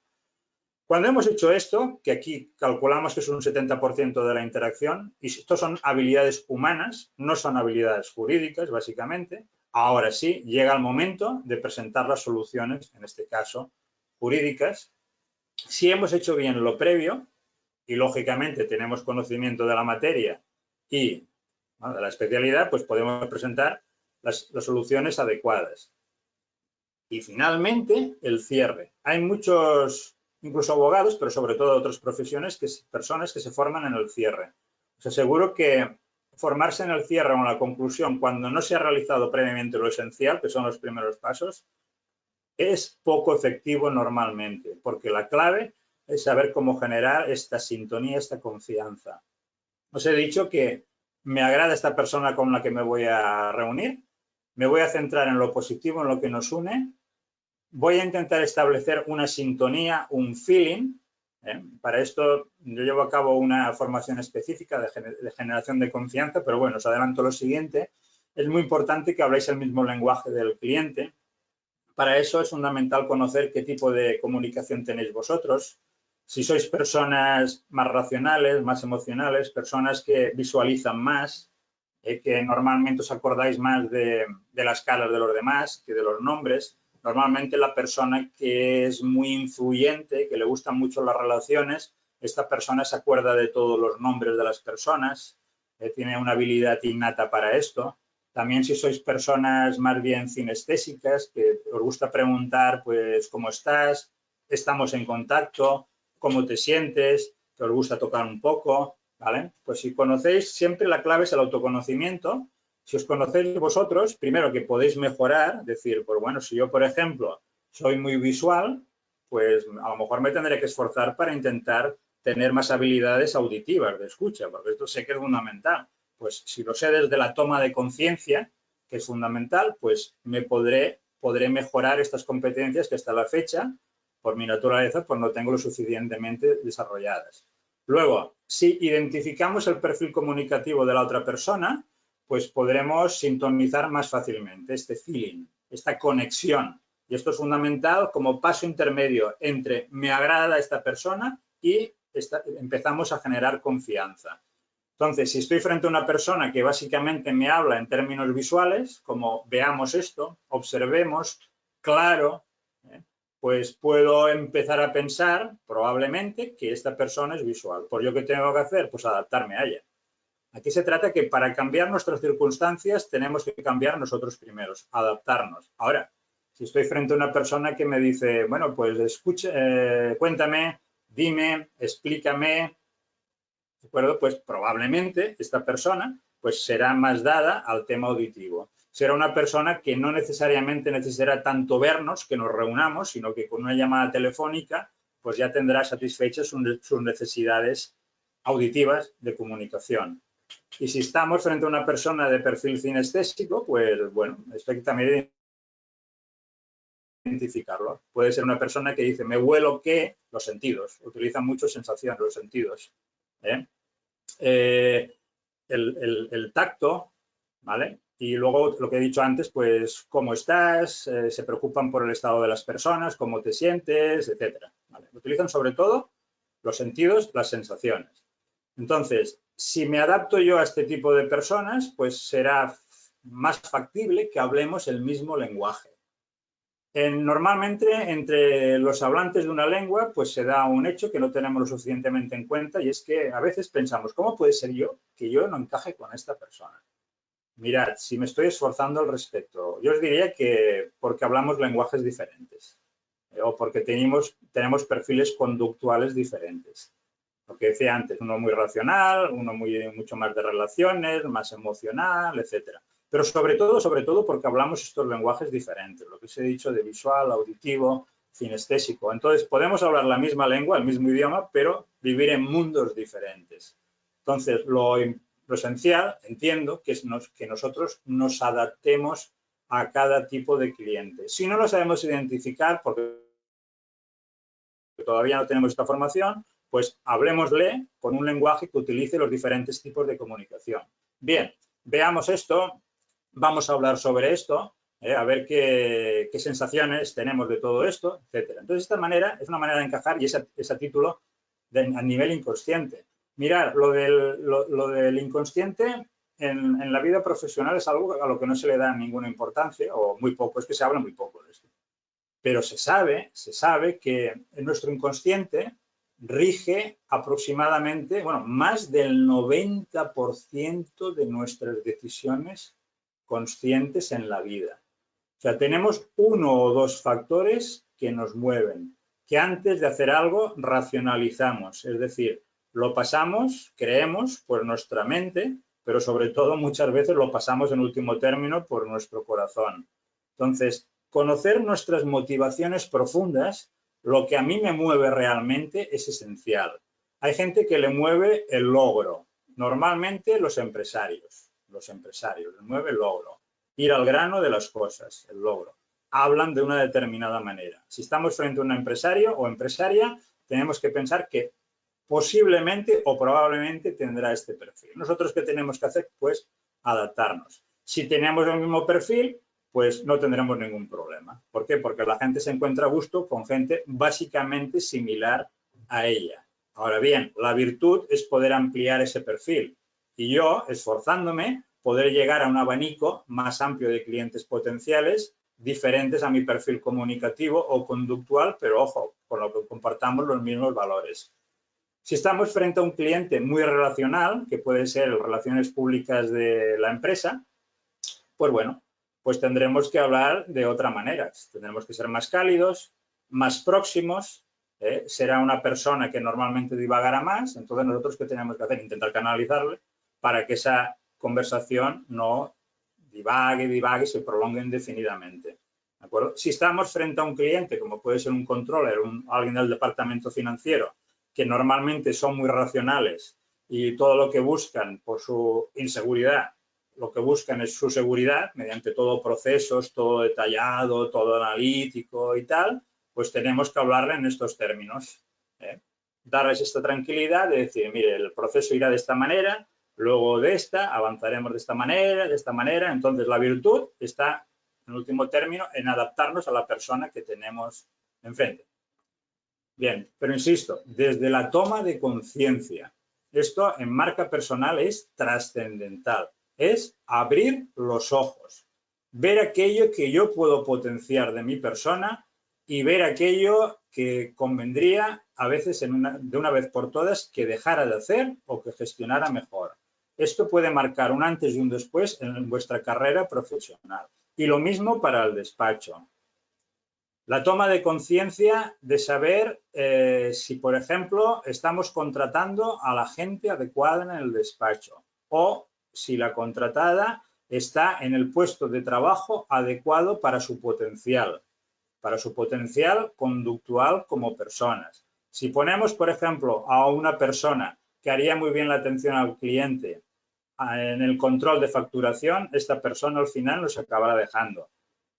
Cuando hemos hecho esto, que aquí calculamos que es un 70% de la interacción, y esto son habilidades humanas, no son habilidades jurídicas, básicamente, ahora sí llega el momento de presentar las soluciones, en este caso, jurídicas. Si hemos hecho bien lo previo, y lógicamente tenemos conocimiento de la materia y de la especialidad, pues podemos presentar las soluciones adecuadas. Y finalmente, el cierre. Hay muchos, incluso abogados, pero sobre todo otras profesiones, personas que se forman en el cierre. Os aseguro que formarse en el cierre o en la conclusión cuando no se ha realizado previamente lo esencial, que son los primeros pasos, es poco efectivo normalmente, porque la clave es saber cómo generar esta sintonía, esta confianza. Os he dicho que me agrada esta persona con la que me voy a reunir, me voy a centrar en lo positivo, en lo que nos une, voy a intentar establecer una sintonía, un feeling. Para esto yo llevo a cabo una formación específica de generación de confianza, pero bueno, os adelanto lo siguiente. Es muy importante que habléis el mismo lenguaje del cliente. Para eso es fundamental conocer qué tipo de comunicación tenéis vosotros. Si sois personas más racionales, más emocionales, personas que visualizan más, que normalmente os acordáis más de las caras de los demás que de los nombres. Normalmente la persona que es muy influyente, que le gustan mucho las relaciones, esta persona se acuerda de todos los nombres de las personas, tiene una habilidad innata para esto. También si sois personas más bien cinestésicas, que os gusta preguntar, pues, ¿cómo estás? ¿Estamos en contacto? ¿Cómo te sientes? ¿Que os gusta tocar un poco? ¿Vale? Pues si conocéis, siempre la clave es el autoconocimiento. Si os conocéis vosotros, primero que podéis mejorar, decir, pues bueno, si yo, por ejemplo, soy muy visual, pues a lo mejor me tendré que esforzar para intentar tener más habilidades auditivas de escucha, porque esto sé que es fundamental. Pues si lo sé desde la toma de conciencia, que es fundamental, pues podré mejorar estas competencias que hasta la fecha, por mi naturaleza, pues no tengo lo suficientemente desarrolladas. Luego, si identificamos el perfil comunicativo de la otra persona, pues podremos sintonizar más fácilmente este feeling, esta conexión. Y esto es fundamental como paso intermedio entre me agrada esta persona y empezamos a generar confianza. Entonces, si estoy frente a una persona que básicamente me habla en términos visuales, como veamos esto, observemos, claro, pues puedo empezar a pensar probablemente que esta persona es visual. ¿Por yo qué tengo que hacer? Pues adaptarme a ella. Aquí se trata que para cambiar nuestras circunstancias tenemos que cambiar nosotros primeros, adaptarnos. Ahora, si estoy frente a una persona que me dice, bueno, pues escucha, cuéntame, dime, explícame, ¿de acuerdo? Pues probablemente esta persona pues será más dada al tema auditivo. Será una persona que no necesariamente necesitará tanto vernos, que nos reunamos, sino que con una llamada telefónica pues ya tendrá satisfechas sus necesidades auditivas de comunicación. Y si estamos frente a una persona de perfil cinestésico, pues bueno, esto también identificarlo. Puede ser una persona que dice, me huelo que, los sentidos, utiliza mucho sensación, los sentidos. El tacto, ¿vale? Y luego lo que he dicho antes, pues cómo estás, se preocupan por el estado de las personas, cómo te sientes, etcétera. ¿Vale? Utilizan sobre todo los sentidos, las sensaciones. Entonces, si me adapto yo a este tipo de personas, pues será más factible que hablemos el mismo lenguaje. Normalmente, entre los hablantes de una lengua, pues se da un hecho que no tenemos lo suficientemente en cuenta y es que a veces pensamos, ¿cómo puede ser yo que yo no encaje con esta persona? Mirad, si me estoy esforzando al respecto, yo os diría que porque hablamos lenguajes diferentes o porque tenemos perfiles conductuales diferentes. Lo que decía antes, uno muy racional, uno mucho más de relaciones, más emocional, etcétera. Pero sobre todo porque hablamos estos lenguajes diferentes, lo que os he dicho de visual, auditivo, cinestésico. Entonces, podemos hablar la misma lengua, el mismo idioma, pero vivir en mundos diferentes. Entonces, lo esencial, entiendo, que es que nosotros nos adaptemos a cada tipo de cliente. Si no lo sabemos identificar, porque todavía no tenemos esta formación, pues hablemosle con un lenguaje que utilice los diferentes tipos de comunicación. Bien, veamos esto, vamos a hablar sobre esto, a ver qué sensaciones tenemos de todo esto, etcétera. Entonces, esta manera es una manera de encajar y es a título a nivel inconsciente. Mirad, lo del inconsciente en la vida profesional es algo a lo que no se le da ninguna importancia o muy poco, es que se habla muy poco de esto. Pero se sabe que en nuestro inconsciente rige aproximadamente, bueno, más del 90% de nuestras decisiones conscientes en la vida. O sea, tenemos uno o dos factores que nos mueven, que antes de hacer algo racionalizamos, es decir, lo pasamos, creemos, por nuestra mente, pero sobre todo muchas veces lo pasamos en último término por nuestro corazón. Entonces, conocer nuestras motivaciones profundas, lo que a mí me mueve realmente es esencial. Hay gente que le mueve el logro, normalmente los empresarios les mueve el logro, ir al grano de las cosas, el logro. Hablan de una determinada manera. Si estamos frente a un empresario o empresaria, tenemos que pensar que posiblemente o probablemente tendrá este perfil. ¿Nosotros qué tenemos que hacer? Pues adaptarnos. Si tenemos el mismo perfil, pues no tendremos ningún problema. ¿Por qué? Porque la gente se encuentra a gusto con gente básicamente similar a ella. Ahora bien, la virtud es poder ampliar ese perfil y yo, esforzándome, poder llegar a un abanico más amplio de clientes potenciales diferentes a mi perfil comunicativo o conductual, pero ojo, con lo que compartamos los mismos valores. Si estamos frente a un cliente muy relacional, que puede ser relaciones públicas de la empresa, pues bueno, pues tendremos que hablar de otra manera. Tendremos que ser más cálidos, más próximos. Será una persona que normalmente divagará más. Entonces, nosotros, ¿qué tenemos que hacer? Intentar canalizarle para que esa conversación no divague y se prolongue indefinidamente. ¿De acuerdo? Si estamos frente a un cliente, como puede ser un controller, alguien del departamento financiero, que normalmente son muy racionales y todo lo que buscan por su inseguridad, lo que buscan es su seguridad mediante todo procesos, todo detallado, todo analítico y tal, pues tenemos que hablarle en estos términos. Darles esta tranquilidad de decir, mire, el proceso irá de esta manera, luego de esta, avanzaremos de esta manera. Entonces, la virtud está, en último término, en adaptarnos a la persona que tenemos enfrente. Bien, pero insisto, desde la toma de conciencia, esto en marca personal es trascendental, es abrir los ojos, ver aquello que yo puedo potenciar de mi persona y ver aquello que convendría a veces de una vez por todas que dejara de hacer o que gestionara mejor. Esto puede marcar un antes y un después en vuestra carrera profesional. Y lo mismo para el despacho. La toma de conciencia de saber si, por ejemplo, estamos contratando a la gente adecuada en el despacho o si la contratada está en el puesto de trabajo adecuado para su potencial conductual como personas. Si ponemos, por ejemplo, a una persona que haría muy bien la atención al cliente en el control de facturación, esta persona al final nos acabará dejando.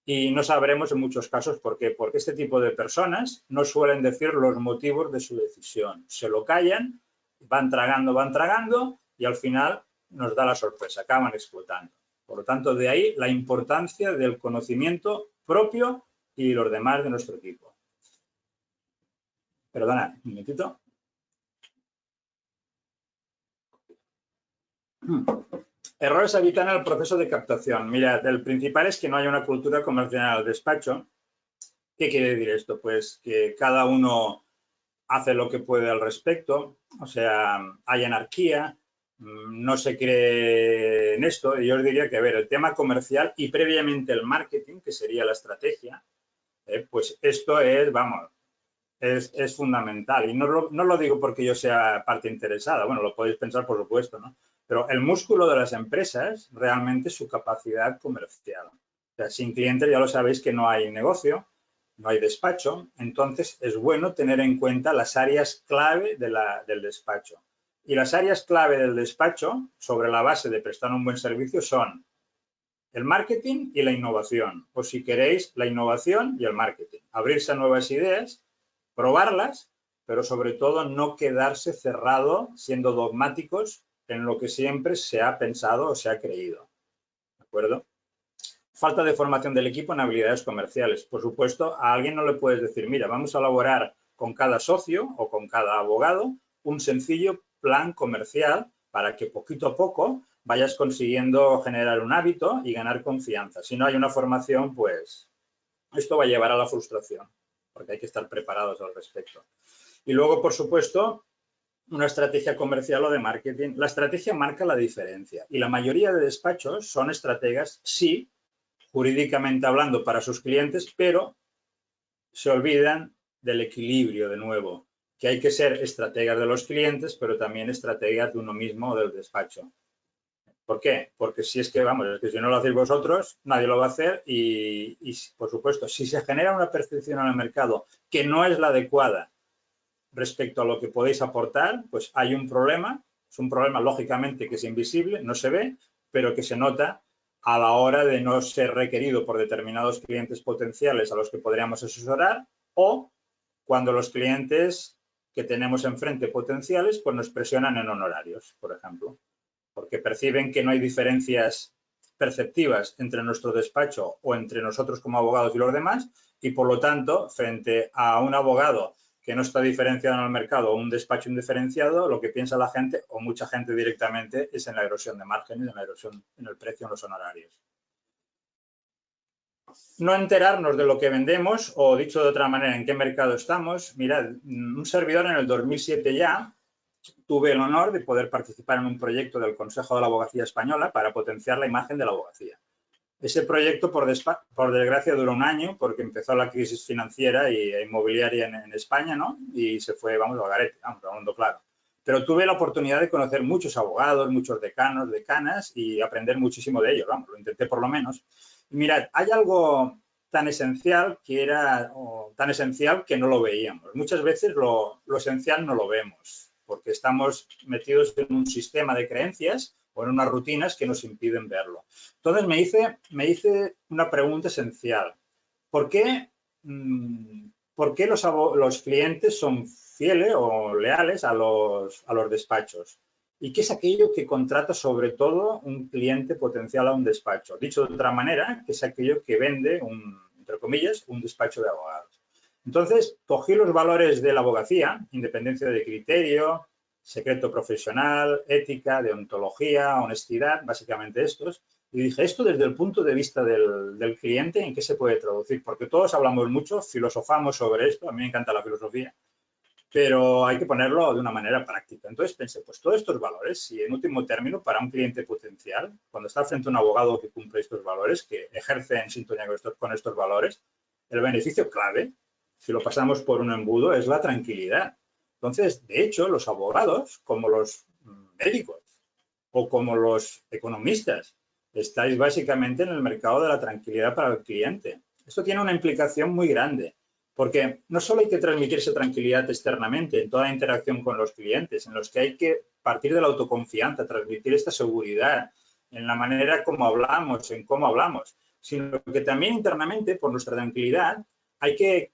Y no sabremos en muchos casos por qué, porque este tipo de personas no suelen decir los motivos de su decisión. Se lo callan, van tragando y al final nos da la sorpresa, acaban explotando. Por lo tanto, de ahí la importancia del conocimiento propio y los demás de nuestro equipo. Perdona, un minutito. Errores habitan en el proceso de captación. Mira, el principal es que no haya una cultura comercial al despacho. ¿Qué quiere decir esto? Pues que cada uno hace lo que puede al respecto, o sea, hay anarquía, no se cree en esto. Y yo os diría que, a ver, el tema comercial y previamente el marketing, que sería la estrategia, pues esto es, vamos, es fundamental. Y no lo digo porque yo sea parte interesada, bueno, lo podéis pensar por supuesto, ¿no? Pero el músculo de las empresas realmente es su capacidad comercial. O sea, sin clientes ya lo sabéis que no hay negocio, no hay despacho, entonces es bueno tener en cuenta las áreas clave del despacho. Y las áreas clave del despacho, sobre la base de prestar un buen servicio, son el marketing y la innovación. O si queréis, la innovación y el marketing. Abrirse a nuevas ideas, probarlas, pero sobre todo no quedarse cerrado, siendo dogmáticos en lo que siempre se ha pensado o se ha creído. ¿De acuerdo? Falta de formación del equipo en habilidades comerciales. Por supuesto, a alguien no le puedes decir, mira, vamos a elaborar con cada socio o con cada abogado un sencillo plan comercial para que poquito a poco vayas consiguiendo generar un hábito y ganar confianza. Si no hay una formación, pues esto va a llevar a la frustración, porque hay que estar preparados al respecto. Y luego, por supuesto, una estrategia comercial o de marketing. La estrategia marca la diferencia y la mayoría de despachos son estrategas, sí, jurídicamente hablando para sus clientes, pero se olvidan del equilibrio de nuevo, que hay que ser estrategas de los clientes, pero también estrategas de uno mismo o del despacho. ¿Por qué? Porque si es que, vamos, es que si no lo hacéis vosotros, nadie lo va a hacer y por supuesto, si se genera una percepción en el mercado que no es la adecuada respecto a lo que podéis aportar, pues hay un problema. Es un problema, lógicamente, que es invisible, no se ve, pero que se nota a la hora de no ser requerido por determinados clientes potenciales a los que podríamos asesorar o cuando los clientes que tenemos enfrente potenciales pues nos presionan en honorarios, por ejemplo, porque perciben que no hay diferencias perceptivas entre nuestro despacho o entre nosotros como abogados y los demás y, por lo tanto, frente a un abogado que no está diferenciado en el mercado o un despacho indiferenciado, lo que piensa la gente o mucha gente directamente es en la erosión de márgenes, en la erosión en el precio, en los honorarios. No enterarnos de lo que vendemos o, dicho de otra manera, en qué mercado estamos. Mirad, un servidor en el 2007 ya tuve el honor de poder participar en un proyecto del Consejo de la Abogacía Española para potenciar la imagen de la abogacía. Ese proyecto, por desgracia, duró un año porque empezó la crisis financiera e inmobiliaria en España, ¿no? Y se fue, vamos, al garete, vamos, hablando claro. Pero tuve la oportunidad de conocer muchos abogados, muchos decanos, decanas y aprender muchísimo de ellos, vamos, lo intenté por lo menos. Y mirad, hay algo tan esencial que no lo veíamos. Muchas veces lo esencial no lo vemos porque estamos metidos en un sistema de creencias o en unas rutinas que nos impiden verlo. Entonces me hice una pregunta esencial. ¿Por qué los clientes son fieles o leales a los despachos? ¿Y qué es aquello que contrata sobre todo un cliente potencial a un despacho? Dicho de otra manera, que es aquello que vende, entre comillas, un despacho de abogados. Entonces, cogí los valores de la abogacía, independencia de criterio, secreto profesional, ética, deontología, honestidad, básicamente estos, y dije, esto desde el punto de vista del cliente, ¿en qué se puede traducir? Porque todos hablamos mucho, filosofamos sobre esto, a mí me encanta la filosofía, pero hay que ponerlo de una manera práctica. Entonces pensé, pues todos estos valores, si en último término, para un cliente potencial, cuando está frente a un abogado que cumple estos valores, que ejerce en sintonía con estos valores, el beneficio clave, si lo pasamos por un embudo, es la tranquilidad. Entonces, de hecho, los abogados, como los médicos o como los economistas, estáis básicamente en el mercado de la tranquilidad para el cliente. Esto tiene una implicación muy grande, porque no solo hay que transmitir esa tranquilidad externamente en toda la interacción con los clientes, en los que hay que partir de la autoconfianza, transmitir esta seguridad en la manera como hablamos, en cómo hablamos, sino que también internamente, por nuestra tranquilidad, hay que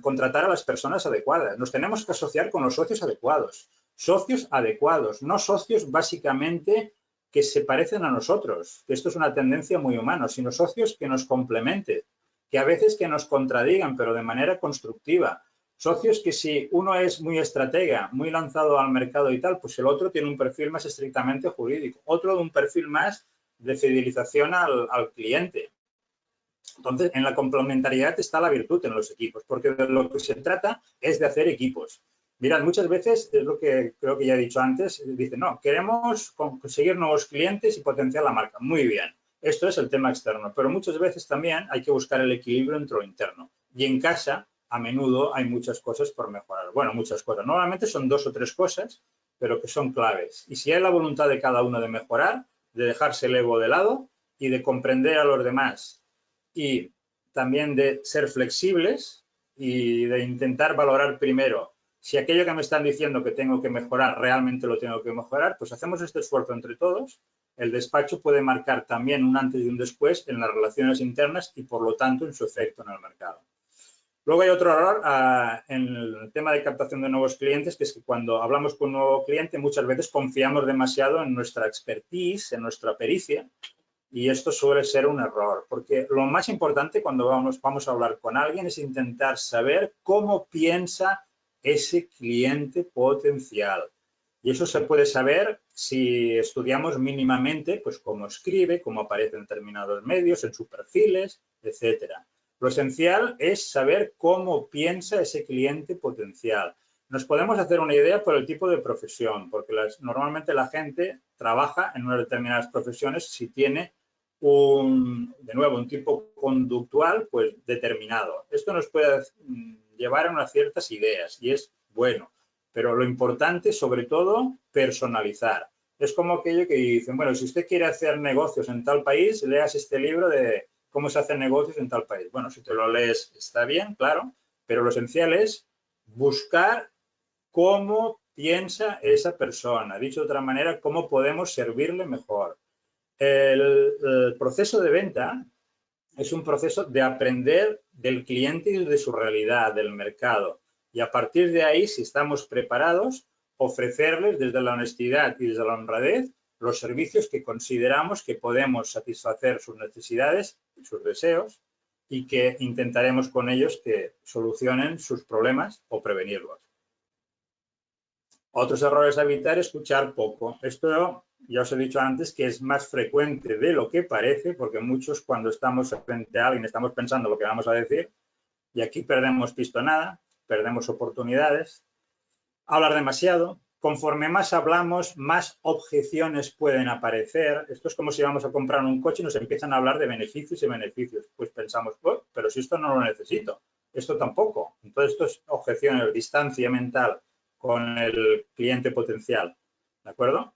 contratar a las personas adecuadas. Nos tenemos que asociar con los socios adecuados. Socios adecuados, no socios básicamente que se parecen a nosotros, que esto es una tendencia muy humana, sino socios que nos complementen, que a veces que nos contradigan, pero de manera constructiva. Socios que si uno es muy estratega, muy lanzado al mercado y tal, pues el otro tiene un perfil más estrictamente jurídico, otro de un perfil más de fidelización al cliente. Entonces, en la complementariedad está la virtud en los equipos, porque de lo que se trata es de hacer equipos. Mirad, muchas veces, es lo que creo que ya he dicho antes, dicen, no, queremos conseguir nuevos clientes y potenciar la marca. Muy bien, esto es el tema externo, pero muchas veces también hay que buscar el equilibrio entre lo interno. Y en casa, a menudo, hay muchas cosas por mejorar. Bueno, muchas cosas. Normalmente son 2 o 3 cosas, pero que son claves. Y si hay la voluntad de cada uno de mejorar, de dejarse el ego de lado y de comprender a los demás, y también de ser flexibles y de intentar valorar primero si aquello que me están diciendo que tengo que mejorar realmente lo tengo que mejorar, pues hacemos este esfuerzo entre todos. El despacho puede marcar también un antes y un después en las relaciones internas y, por lo tanto, en su efecto en el mercado. Luego hay otro error en el tema de captación de nuevos clientes, que es que cuando hablamos con un nuevo cliente muchas veces confiamos demasiado en nuestra expertise, en nuestra pericia, y esto suele ser un error, porque lo más importante cuando vamos a hablar con alguien es intentar saber cómo piensa ese cliente potencial. Y eso se puede saber si estudiamos mínimamente, pues cómo escribe, cómo aparece en determinados medios, en sus perfiles, etcétera. Lo esencial es saber cómo piensa ese cliente potencial. Nos podemos hacer una idea por el tipo de profesión, porque normalmente la gente trabaja en unas determinadas profesiones si tiene de nuevo, un tipo conductual pues determinado. Esto nos puede llevar a unas ciertas ideas y es bueno, pero lo importante, sobre todo, personalizar. Es como aquello que dicen, bueno, si usted quiere hacer negocios en tal país, leas este libro de cómo se hacen negocios en tal país. Bueno, si te lo lees está bien, claro, pero lo esencial es buscar cómo piensa esa persona. Dicho de otra manera, cómo podemos servirle mejor. El proceso de venta es un proceso de aprender del cliente y de su realidad, del mercado. Y a partir de ahí, si estamos preparados, ofrecerles desde la honestidad y desde la honradez los servicios que consideramos que podemos satisfacer sus necesidades y sus deseos y que intentaremos con ellos que solucionen sus problemas o prevenirlos. Otros errores a evitar, escuchar poco. Esto ya os he dicho antes que es más frecuente de lo que parece, porque muchos cuando estamos frente a alguien estamos pensando lo que vamos a decir y aquí perdemos pistonada, perdemos oportunidades. Hablar demasiado, conforme más hablamos, más objeciones pueden aparecer. Esto es como si vamos a comprar un coche y nos empiezan a hablar de beneficios y beneficios. Pues pensamos, oh, pero si esto no lo necesito, esto tampoco. Entonces, esto es objeciones, distancia mental con el cliente potencial. ¿De acuerdo?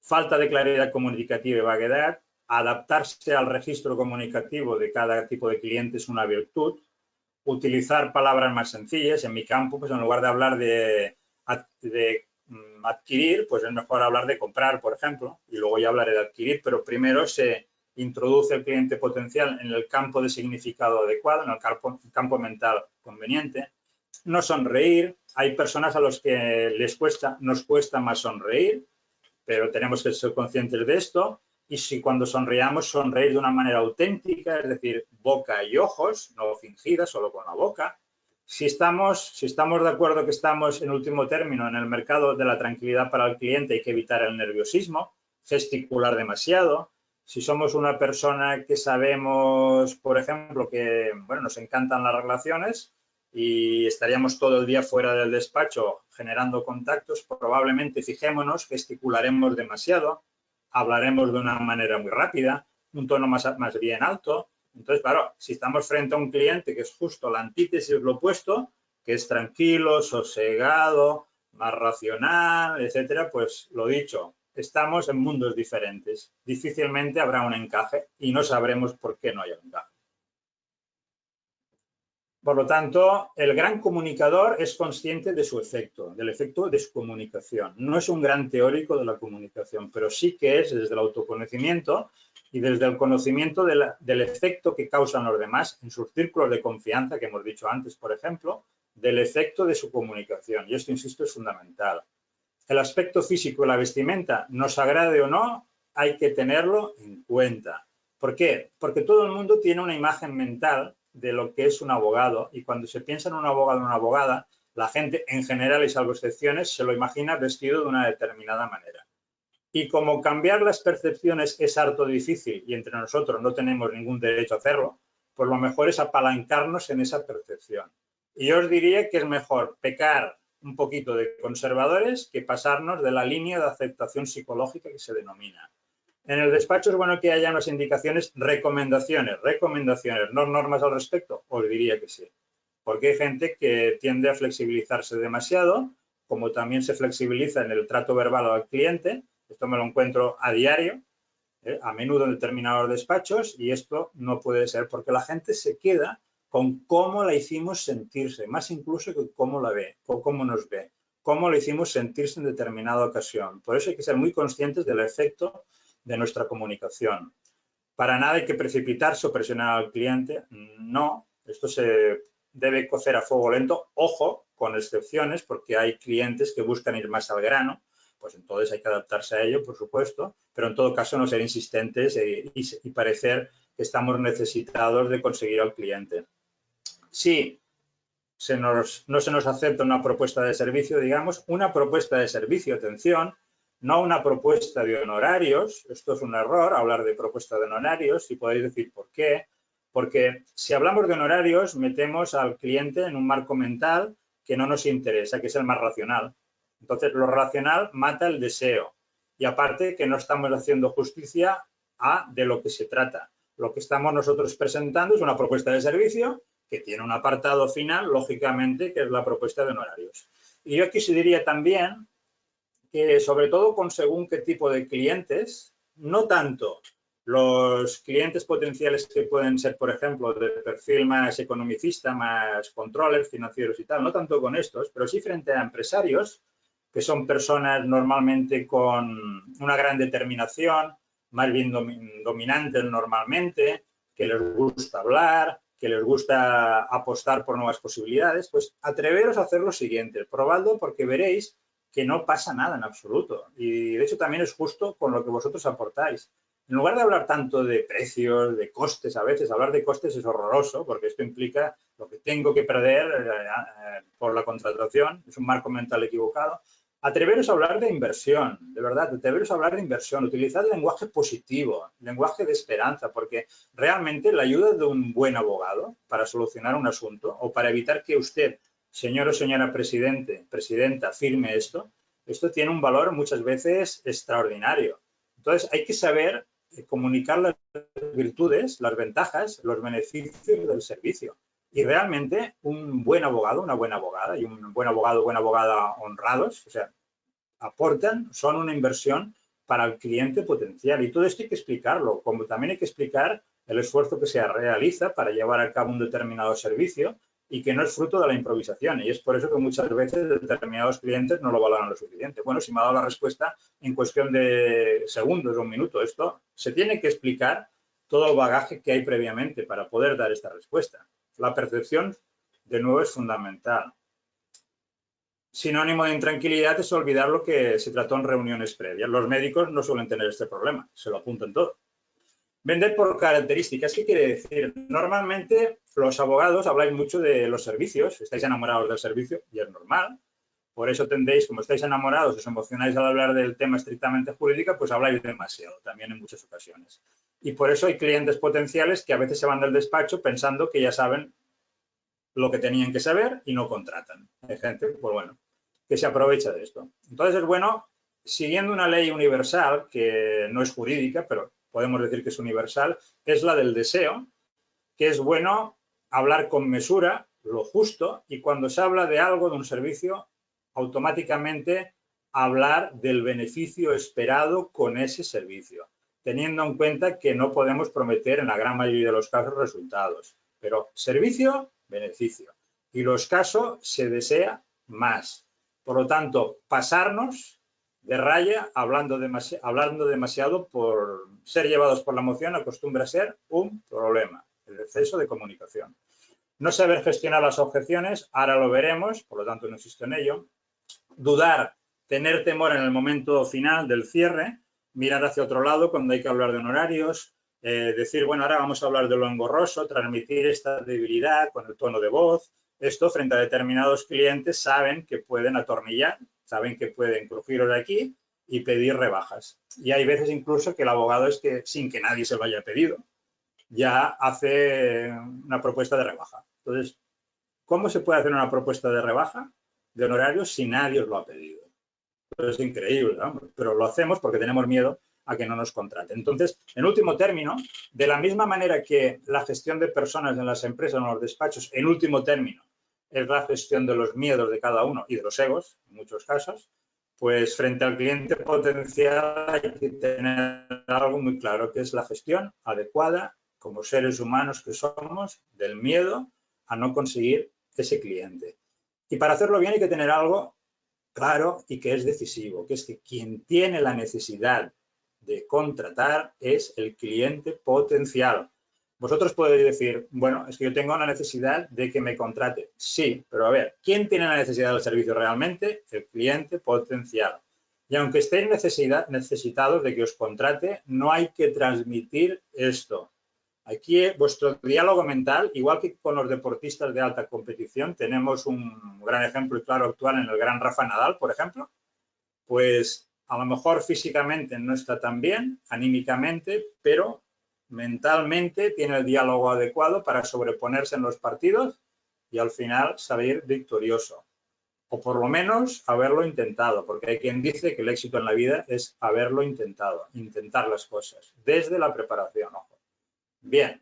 Falta de claridad comunicativa y vaguedad. Adaptarse al registro comunicativo de cada tipo de cliente es una virtud. Utilizar palabras más sencillas. En mi campo, pues en lugar de hablar de adquirir, pues es mejor hablar de comprar, por ejemplo, y luego ya hablaré de adquirir, pero primero se introduce el cliente potencial en el campo de significado adecuado, en el campo mental conveniente. No sonreír. Hay personas a los que nos cuesta más sonreír, pero tenemos que ser conscientes de esto. Y si cuando sonreíamos, sonreír de una manera auténtica, es decir, boca y ojos, no fingida, solo con la boca. Si estamos de acuerdo que estamos, en último término, en el mercado de la tranquilidad para el cliente, hay que evitar el nerviosismo, gesticular demasiado. Si somos una persona que sabemos, por ejemplo, que bueno, nos encantan las relaciones y estaríamos todo el día fuera del despacho generando contactos, probablemente, fijémonos, gesticularemos demasiado, hablaremos de una manera muy rápida, un tono más bien alto. Entonces, claro, si estamos frente a un cliente que es justo la antítesis, lo opuesto, que es tranquilo, sosegado, más racional, etcétera, pues lo dicho, estamos en mundos diferentes. Difícilmente habrá un encaje y no sabremos por qué no hay un encaje. Por lo tanto, el gran comunicador es consciente de su efecto, del efecto de su comunicación. No es un gran teórico de la comunicación, pero sí que es desde el autoconocimiento y desde el conocimiento del efecto que causan los demás en sus círculos de confianza, que hemos dicho antes, por ejemplo, del efecto de su comunicación. Y esto, insisto, es fundamental. El aspecto físico de la vestimenta, nos agrade o no, hay que tenerlo en cuenta. ¿Por qué? Porque todo el mundo tiene una imagen mental de lo que es un abogado, y cuando se piensa en un abogado o una abogada, la gente en general, y salvo excepciones, se lo imagina vestido de una determinada manera. Y como cambiar las percepciones es harto difícil y entre nosotros no tenemos ningún derecho a hacerlo, pues lo mejor es apalancarnos en esa percepción. Y yo os diría que es mejor pecar un poquito de conservadores que pasarnos de la línea de aceptación psicológica que se denomina. En el despacho es bueno que haya unas indicaciones, recomendaciones, no normas al respecto, os diría que sí. Porque hay gente que tiende a flexibilizarse demasiado, como también se flexibiliza en el trato verbal al cliente. Esto me lo encuentro a diario, a menudo en determinados despachos, y esto no puede ser porque la gente se queda con cómo la hicimos sentirse, más incluso que cómo la ve o cómo nos ve, cómo la hicimos sentirse en determinada ocasión. Por eso hay que ser muy conscientes del efecto de nuestra comunicación. Para nada hay que precipitarse o presionar al cliente, no, esto se debe cocer a fuego lento, ojo, con excepciones, porque hay clientes que buscan ir más al grano, pues entonces hay que adaptarse a ello, por supuesto, pero en todo caso no ser insistentes y parecer que estamos necesitados de conseguir al cliente. Si no se nos acepta una propuesta de servicio, digamos, una propuesta de servicio, atención, no una propuesta de honorarios. Esto es un error, hablar de propuesta de honorarios, y podéis decir por qué. Porque si hablamos de honorarios, metemos al cliente en un marco mental que no nos interesa, que es el más racional. Entonces, lo racional mata el deseo. Y aparte que no estamos haciendo justicia de lo que se trata. Lo que estamos nosotros presentando es una propuesta de servicio que tiene un apartado final, lógicamente, que es la propuesta de honorarios. Y yo aquí se diría también que, sobre todo con según qué tipo de clientes, no tanto los clientes potenciales que pueden ser, por ejemplo, de perfil más economicista, más controllers financieros y tal, no tanto con estos, pero sí frente a empresarios, que son personas normalmente con una gran determinación, más bien dominantes normalmente, que les gusta hablar, que les gusta apostar por nuevas posibilidades, pues atreveros a hacer lo siguiente, probadlo porque veréis que no pasa nada en absoluto. Y de hecho también es justo con lo que vosotros aportáis. En lugar de hablar tanto de precios, de costes, a veces hablar de costes es horroroso porque esto implica lo que tengo que perder por la contratación, es un marco mental equivocado. Atreveros a hablar de inversión, de verdad, atreveros a hablar de inversión, utilizad lenguaje positivo, lenguaje de esperanza, porque realmente la ayuda de un buen abogado para solucionar un asunto o para evitar que usted señor o señora presidenta, firme esto, esto tiene un valor muchas veces extraordinario. Entonces, hay que saber comunicar las virtudes, las ventajas, los beneficios del servicio. Y realmente un buen abogado, una buena abogada y un buen abogado, buena abogada honrados, o sea, aportan, son una inversión para el cliente potencial. Y todo esto hay que explicarlo, como también hay que explicar el esfuerzo que se realiza para llevar a cabo un determinado servicio y que no es fruto de la improvisación. Y es por eso que muchas veces determinados clientes no lo valoran lo suficiente. Bueno, si me ha dado la respuesta en cuestión de segundos o un minuto, esto se tiene que explicar todo el bagaje que hay previamente para poder dar esta respuesta. La percepción, de nuevo, es fundamental. Sinónimo de intranquilidad es olvidar lo que se trató en reuniones previas. Los médicos no suelen tener este problema, se lo apuntan todo. Vender por características, ¿qué quiere decir? Normalmente los abogados habláis mucho de los servicios, estáis enamorados del servicio y es normal. Por eso tendréis, como estáis enamorados, os emocionáis al hablar del tema estrictamente jurídico, pues habláis demasiado también en muchas ocasiones. Y por eso hay clientes potenciales que a veces se van del despacho pensando que ya saben lo que tenían que saber y no contratan. Hay gente, pues bueno, que se aprovecha de esto. Entonces es bueno, siguiendo una ley universal, que no es jurídica, pero podemos decir que es universal, es la del deseo, que es bueno hablar con mesura, lo justo, y cuando se habla de algo, de un servicio, automáticamente hablar del beneficio esperado con ese servicio, teniendo en cuenta que no podemos prometer en la gran mayoría de los casos resultados. Pero servicio, beneficio. Y lo escaso se desea más. Por lo tanto, pasarnos de raya hablando demasiado por ser llevados por la emoción acostumbra a ser un problema, el exceso de comunicación. No saber gestionar las objeciones, ahora lo veremos, por lo tanto no insisto en ello. Dudar, tener temor en el momento final del cierre, mirar hacia otro lado cuando hay que hablar de honorarios, decir, bueno, ahora vamos a hablar de lo engorroso, transmitir esta debilidad con el tono de voz. Esto frente a determinados clientes saben que pueden atornillar, saben que pueden crujiros de aquí y pedir rebajas. Y hay veces incluso que el abogado es que, sin que nadie se lo haya pedido, ya hace una propuesta de rebaja. Entonces, ¿cómo se puede hacer una propuesta de rebaja de honorarios si nadie os lo ha pedido? Es increíble, ¿no? Pero lo hacemos porque tenemos miedo a que no nos contraten. Entonces, en último término, de la misma manera que la gestión de personas en las empresas o en los despachos, en último término, es la gestión de los miedos de cada uno y de los egos, en muchos casos, pues frente al cliente potencial hay que tener algo muy claro, que es la gestión adecuada, como seres humanos que somos, del miedo a no conseguir ese cliente. Y para hacerlo bien hay que tener algo claro y que es decisivo, que es que quien tiene la necesidad de contratar es el cliente potencial. Vosotros podéis decir, bueno, es que yo tengo la necesidad de que me contrate. Sí, pero a ver, ¿quién tiene la necesidad del servicio realmente? El cliente potencial. Y aunque estéis necesitados de que os contrate, no hay que transmitir esto. Aquí vuestro diálogo mental, igual que con los deportistas de alta competición, tenemos un gran ejemplo y claro actual en el gran Rafa Nadal, por ejemplo, pues a lo mejor físicamente no está tan bien, anímicamente, pero mentalmente tiene el diálogo adecuado para sobreponerse en los partidos y al final salir victorioso. O por lo menos haberlo intentado, porque hay quien dice que el éxito en la vida es haberlo intentado, intentar las cosas, desde la preparación, ojo. Bien,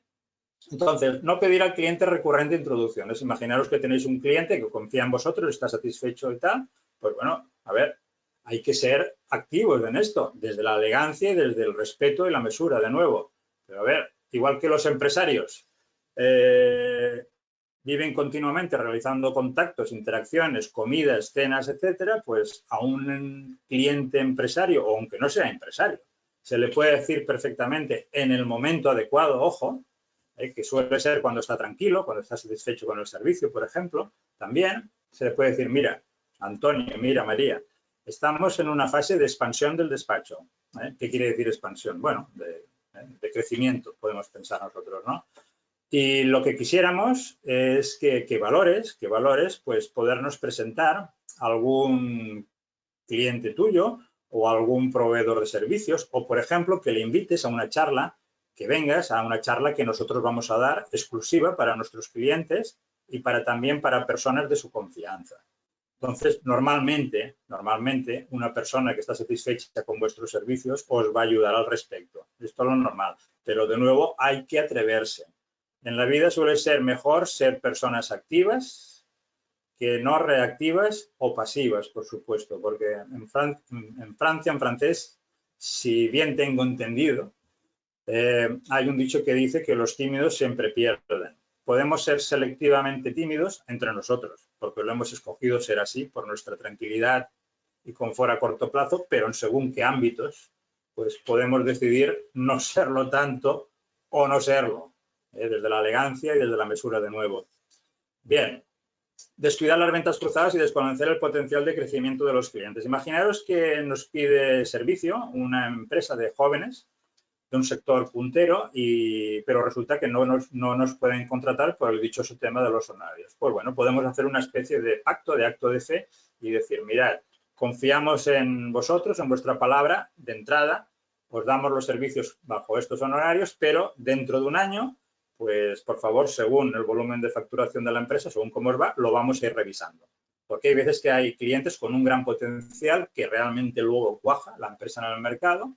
entonces, no pedir al cliente recurrente introducciones. Imaginaros que tenéis un cliente que confía en vosotros, está satisfecho y tal, pues bueno, a ver, hay que ser activos en esto, desde la elegancia y desde el respeto y la mesura, de nuevo. Pero a ver, igual que los empresarios viven continuamente realizando contactos, interacciones, comidas, cenas, etcétera, pues a un cliente empresario, o aunque no sea empresario, se le puede decir perfectamente en el momento adecuado, ojo, que suele ser cuando está tranquilo, cuando está satisfecho con el servicio, por ejemplo, también se le puede decir, mira, Antonio, mira, María, estamos en una fase de expansión del despacho. ¿Qué quiere decir expansión? Bueno, de crecimiento, podemos pensar nosotros, ¿no? Y lo que quisiéramos es que valores, pues podernos presentar algún cliente tuyo o algún proveedor de servicios o, por ejemplo, que le invites a una charla, que vengas a una charla que nosotros vamos a dar exclusiva para nuestros clientes y también para personas de su confianza. Entonces, normalmente, una persona que está satisfecha con vuestros servicios os va a ayudar al respecto. Esto es lo normal. Pero, de nuevo, hay que atreverse. En la vida suele ser mejor ser personas activas que no reactivas o pasivas, por supuesto, porque en Francia, en francés, si bien tengo entendido, hay un dicho que dice que los tímidos siempre pierden. Podemos ser selectivamente tímidos entre nosotros, porque lo hemos escogido ser así por nuestra tranquilidad y confort a corto plazo, pero en según qué ámbitos, pues podemos decidir no serlo tanto o no serlo, desde la elegancia y desde la mesura de nuevo. Bien, descuidar las ventas cruzadas y desconocer el potencial de crecimiento de los clientes. Imaginaros que nos pide servicio una empresa de jóvenes de un sector puntero, pero resulta que no nos pueden contratar por el dichoso tema de los horarios. Pues bueno, podemos hacer una especie de pacto, de acto de fe y decir, mirad, confiamos en vosotros, en vuestra palabra de entrada, os damos los servicios bajo estos honorarios, pero dentro de un año, pues por favor, según el volumen de facturación de la empresa, según cómo os va, lo vamos a ir revisando. Porque hay veces que hay clientes con un gran potencial que realmente luego cuaja la empresa en el mercado,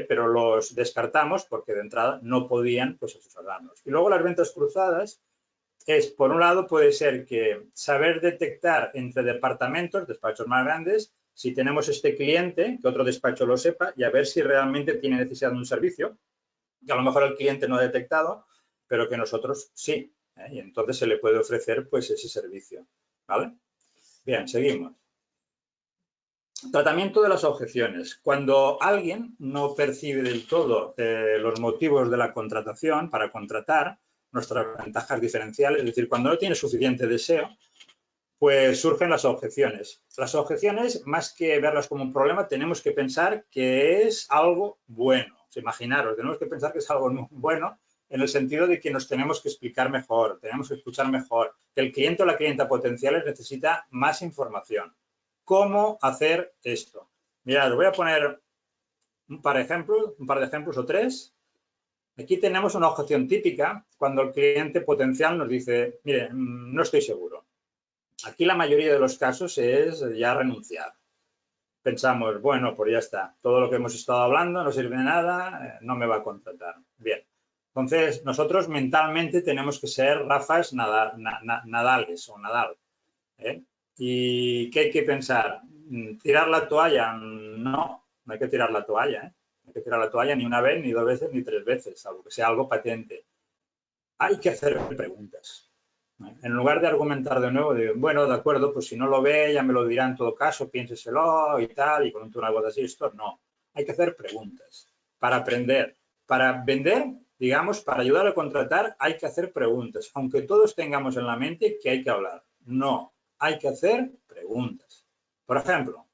pero los descartamos porque de entrada no podían pues, asesorarnos. Y luego las ventas cruzadas por un lado, puede ser que saber detectar entre departamentos, despachos más grandes, si tenemos este cliente, que otro despacho lo sepa y a ver si realmente tiene necesidad de un servicio, que a lo mejor el cliente no ha detectado, pero que nosotros sí. Y entonces se le puede ofrecer pues ese servicio. ¿Vale? Bien, seguimos. Tratamiento de las objeciones. Cuando alguien no percibe del todo los motivos de la contratación para contratar, nuestras ventajas diferenciales, es decir, cuando no tiene suficiente deseo, pues surgen las objeciones. Las objeciones, más que verlas como un problema, tenemos que pensar que es algo bueno. Imaginaros, tenemos que pensar que es algo bueno en el sentido de que nos tenemos que explicar mejor, tenemos que escuchar mejor, que el cliente o la clienta potenciales necesita más información. ¿Cómo hacer esto? Mirad, os voy a poner un par de ejemplos o tres. Aquí tenemos una objeción típica cuando el cliente potencial nos dice, mire, no estoy seguro. Aquí la mayoría de los casos es ya renunciar. Pensamos, bueno, pues ya está, todo lo que hemos estado hablando no sirve de nada, no me va a contratar. Bien, entonces nosotros mentalmente tenemos que ser Rafas Nadales o Nadal. ¿Y qué hay que pensar? ¿Tirar la toalla? No, no hay que tirar la toalla. No hay que tirar la toalla ni una vez, ni dos veces, ni tres veces, salvo que sea algo patente. Hay que hacer preguntas. En lugar de argumentar de nuevo, bueno, de acuerdo, pues si no lo ve, ya me lo dirá en todo caso, piénseselo y tal, y con una voz así, esto no. Hay que hacer preguntas para aprender. Para vender, digamos, para ayudar a contratar, hay que hacer preguntas, aunque todos tengamos en la mente que hay que hablar. No, hay que hacer preguntas. Por ejemplo,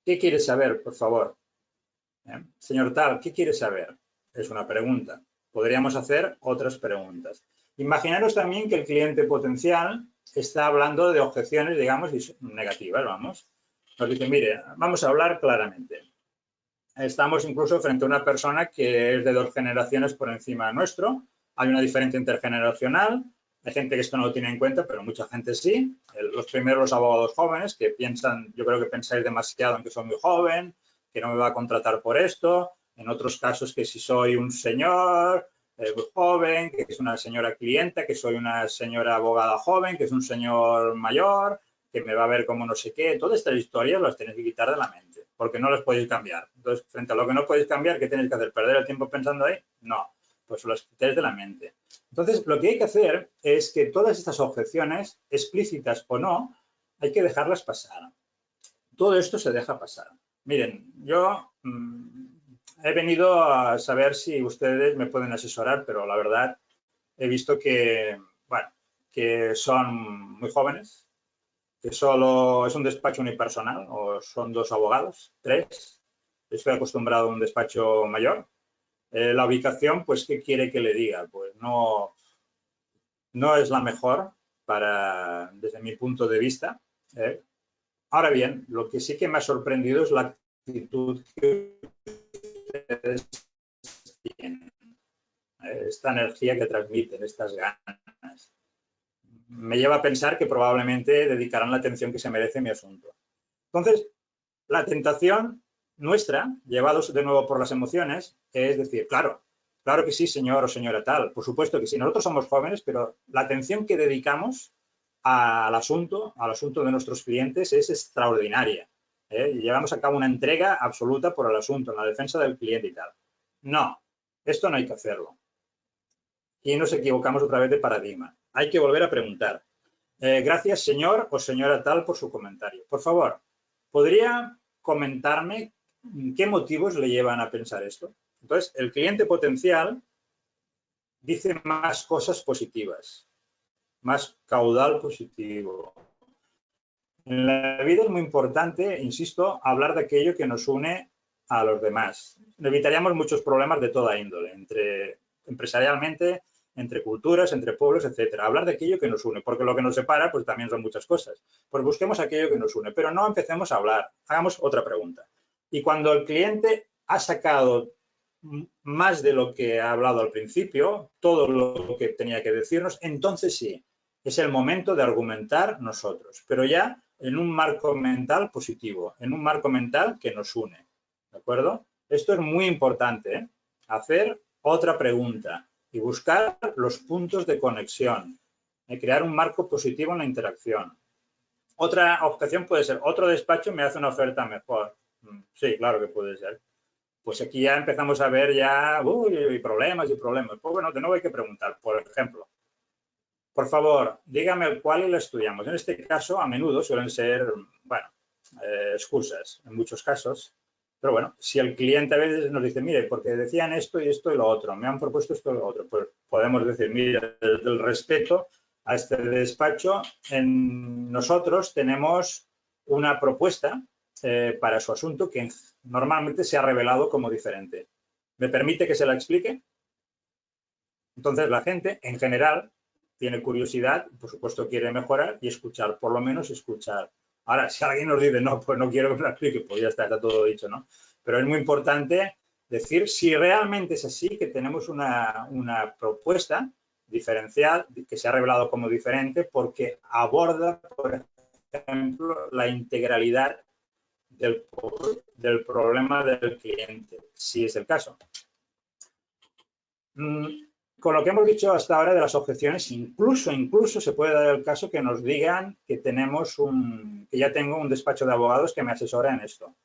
¿qué quiere saber, por favor? Señor tal, ¿qué quiere saber? Es una pregunta. Podríamos hacer otras preguntas. Imaginaros también que el cliente potencial está hablando de objeciones, digamos, negativas, vamos. Nos dice, mire, vamos a hablar claramente. Estamos incluso frente a una persona que es de 2 generaciones por encima nuestro. Hay una diferencia intergeneracional. Hay gente que esto no lo tiene en cuenta, pero mucha gente sí. Los primeros abogados jóvenes que piensan, yo creo que pensáis demasiado en que soy muy joven, que no me va a contratar por esto. En otros casos que si soy un señor muy joven, que es una señora clienta, que soy una señora abogada joven, que es un señor mayor, que me va a ver como no sé qué. Todas estas historias las tenéis que quitar de la mente, porque no las podéis cambiar. Entonces, frente a lo que no podéis cambiar, ¿qué tenéis que hacer? ¿Perder el tiempo pensando ahí? No, pues las quitáis de la mente. Entonces, lo que hay que hacer es que todas estas objeciones, explícitas o no, hay que dejarlas pasar. Todo esto se deja pasar. Miren, yo he venido a saber si ustedes me pueden asesorar, pero la verdad he visto que, bueno, que son muy jóvenes, que solo es un despacho unipersonal o son 2 abogados, 3. Estoy acostumbrado a un despacho mayor. La ubicación, pues, ¿qué quiere que le diga? Pues no es la mejor desde mi punto de vista. Ahora bien, lo que sí que me ha sorprendido es la actitud que ustedes tienen, esta energía que transmiten, estas ganas. me lleva a pensar que probablemente dedicarán la atención que se merece mi asunto. Entonces, la tentación nuestra, llevados de nuevo por las emociones, es decir, claro que sí, señor o señora tal, por supuesto que sí, nosotros somos jóvenes, pero la atención que dedicamos al asunto de nuestros clientes es extraordinaria. Llevamos a cabo una entrega absoluta por el asunto, en la defensa del cliente y tal. No, esto no hay que hacerlo. Y nos equivocamos otra vez de paradigma. Hay que volver a preguntar. Gracias, señor o señora tal, por su comentario. Por favor, ¿podría comentarme qué motivos le llevan a pensar esto? Entonces, el cliente potencial dice más cosas positivas, más caudal positivo. En la vida es muy importante, insisto, hablar de aquello que nos une a los demás. Evitaríamos muchos problemas de toda índole, empresarialmente, entre culturas, entre pueblos, etcétera. Hablar de aquello que nos une, porque lo que nos separa, pues también son muchas cosas. Pues busquemos aquello que nos une, pero no empecemos a hablar. Hagamos otra pregunta. Y cuando el cliente ha sacado más de lo que ha hablado al principio, todo lo que tenía que decirnos, entonces sí, es el momento de argumentar nosotros, pero ya en un marco mental positivo, en un marco mental que nos une. ¿De acuerdo? Esto es muy importante, ¿eh? Hacer otra pregunta y buscar los puntos de conexión, crear un marco positivo en la interacción. Otra objeción puede ser, otro despacho me hace una oferta mejor. Sí, claro que puede ser. Pues aquí ya empezamos a ver ya problemas y problemas. Pues bueno, de nuevo hay que preguntar. Por ejemplo, por favor, dígame cuál le estudiamos. En este caso, a menudo suelen ser, bueno, excusas en muchos casos. Pero bueno, si el cliente a veces nos dice, mire, porque decían esto y lo otro, me han propuesto esto y lo otro, pues podemos decir, mire, desde el respeto a este despacho, nosotros tenemos una propuesta para su asunto que normalmente se ha revelado como diferente. ¿Me permite que se la explique? Entonces, la gente, en general, tiene curiosidad, por supuesto quiere mejorar y escuchar, por lo menos escuchar. Ahora, si alguien nos dice, no, pues no quiero que me lo explique, pues ya está todo dicho, ¿no? Pero es muy importante decir si realmente es así, que tenemos una propuesta diferencial que se ha revelado como diferente porque aborda, por ejemplo, la integralidad del problema del cliente, si es el caso. Con lo que hemos dicho hasta ahora de las objeciones, incluso se puede dar el caso que nos digan que que ya tengo un despacho de abogados que me asesora en esto.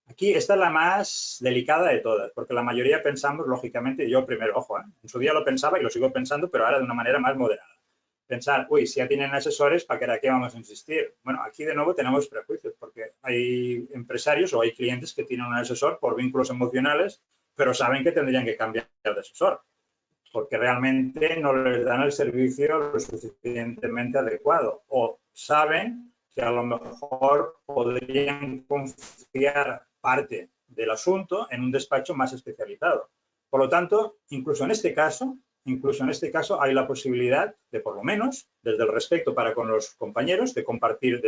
Aquí esta es la más delicada de todas, porque la mayoría pensamos, lógicamente, yo primero, ojo, en su día lo pensaba y lo sigo pensando, pero ahora de una manera más moderada. Pensar, uy, si ya tienen asesores, ¿para qué vamos a insistir? Bueno, aquí de nuevo tenemos prejuicios, porque hay empresarios o hay clientes que tienen un asesor por vínculos emocionales, pero saben que tendrían que cambiar de asesor, porque realmente no les dan el servicio lo suficientemente adecuado o saben que a lo mejor podrían confiar parte del asunto en un despacho más especializado. Por lo tanto, incluso en este caso hay la posibilidad de, por lo menos, desde el respeto para con los compañeros, de compartir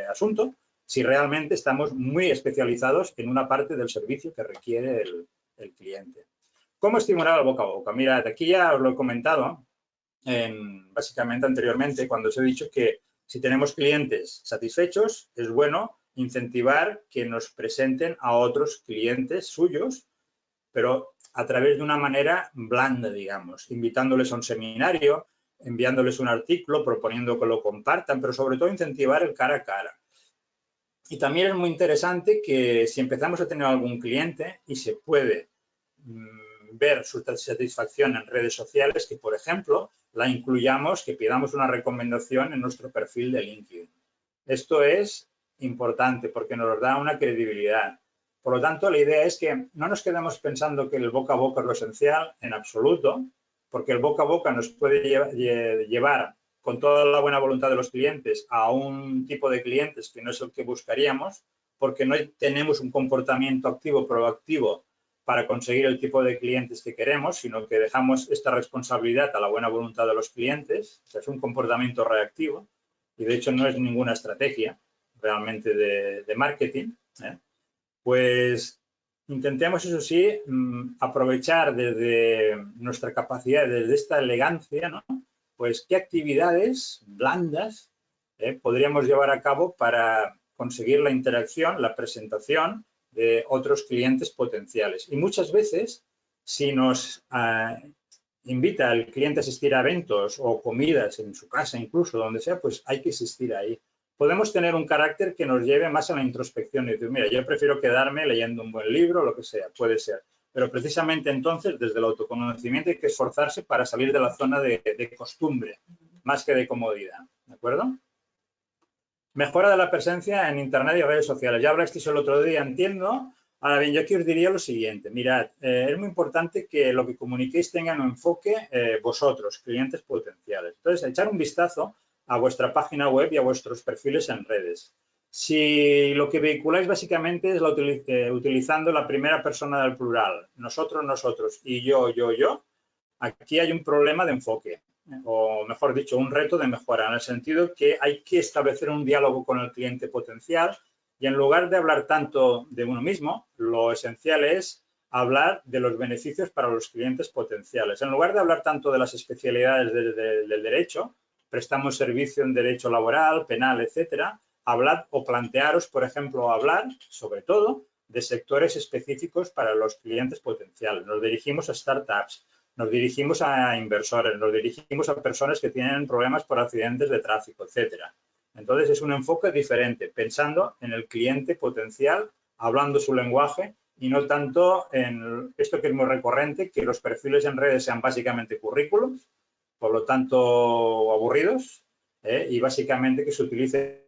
asunto si realmente estamos muy especializados en una parte del servicio que requiere el cliente. ¿Cómo estimular el boca a boca? Mirad, aquí ya os lo he comentado básicamente anteriormente cuando os he dicho que si tenemos clientes satisfechos, es bueno incentivar que nos presenten a otros clientes suyos, pero a través de una manera blanda, digamos, invitándoles a un seminario, enviándoles un artículo, proponiendo que lo compartan, pero sobre todo incentivar el cara a cara. Y también es muy interesante que si empezamos a tener algún cliente y se puede ver su satisfacción en redes sociales, que por ejemplo la incluyamos, que pidamos una recomendación en nuestro perfil de LinkedIn. Esto es importante porque nos da una credibilidad. Por lo tanto, la idea es que no nos quedemos pensando que el boca a boca es lo esencial en absoluto, porque el boca a boca nos puede llevar con toda la buena voluntad de los clientes a un tipo de clientes que no es el que buscaríamos, porque no tenemos un comportamiento activo, proactivo para conseguir el tipo de clientes que queremos, sino que dejamos esta responsabilidad a la buena voluntad de los clientes. O sea, es un comportamiento reactivo y de hecho no es ninguna estrategia realmente de marketing. Pues intentemos, eso sí, aprovechar desde nuestra capacidad, desde esta elegancia, ¿no? pues qué actividades blandas podríamos llevar a cabo para conseguir la interacción, la presentación de otros clientes potenciales. Y muchas veces, si nos invita al cliente a asistir a eventos o comidas en su casa, incluso donde sea, pues hay que asistir ahí. Podemos tener un carácter que nos lleve más a la introspección y decir, mira, yo prefiero quedarme leyendo un buen libro, lo que sea, puede ser. Pero precisamente entonces, desde el autoconocimiento, hay que esforzarse para salir de la zona de costumbre, más que de comodidad. ¿De acuerdo? Mejora de la presencia en Internet y redes sociales. Ya hablasteis el otro día, entiendo. Ahora bien, yo aquí os diría lo siguiente. Mirad, es muy importante que lo que comuniquéis tenga un enfoque vosotros, clientes potenciales. Entonces, echar un vistazo a vuestra página web y a vuestros perfiles en redes. Si lo que vehiculáis básicamente es utilizando la primera persona del plural, nosotros, nosotros y yo, aquí hay un problema de enfoque, o mejor dicho, un reto de mejora, en el sentido que hay que establecer un diálogo con el cliente potencial y en lugar de hablar tanto de uno mismo, lo esencial es hablar de los beneficios para los clientes potenciales. En lugar de hablar tanto de las especialidades del derecho, prestamos servicio en derecho laboral, penal, etcétera, hablad o plantearos, por ejemplo, hablar, sobre todo, de sectores específicos para los clientes potenciales. Nos dirigimos a startups, nos dirigimos a inversores, nos dirigimos a personas que tienen problemas por accidentes de tráfico, etcétera. Entonces, es un enfoque diferente, pensando en el cliente potencial, hablando su lenguaje y no tanto en esto que es muy recurrente, que los perfiles en redes sean básicamente currículums, por lo tanto aburridos, y básicamente que se utilice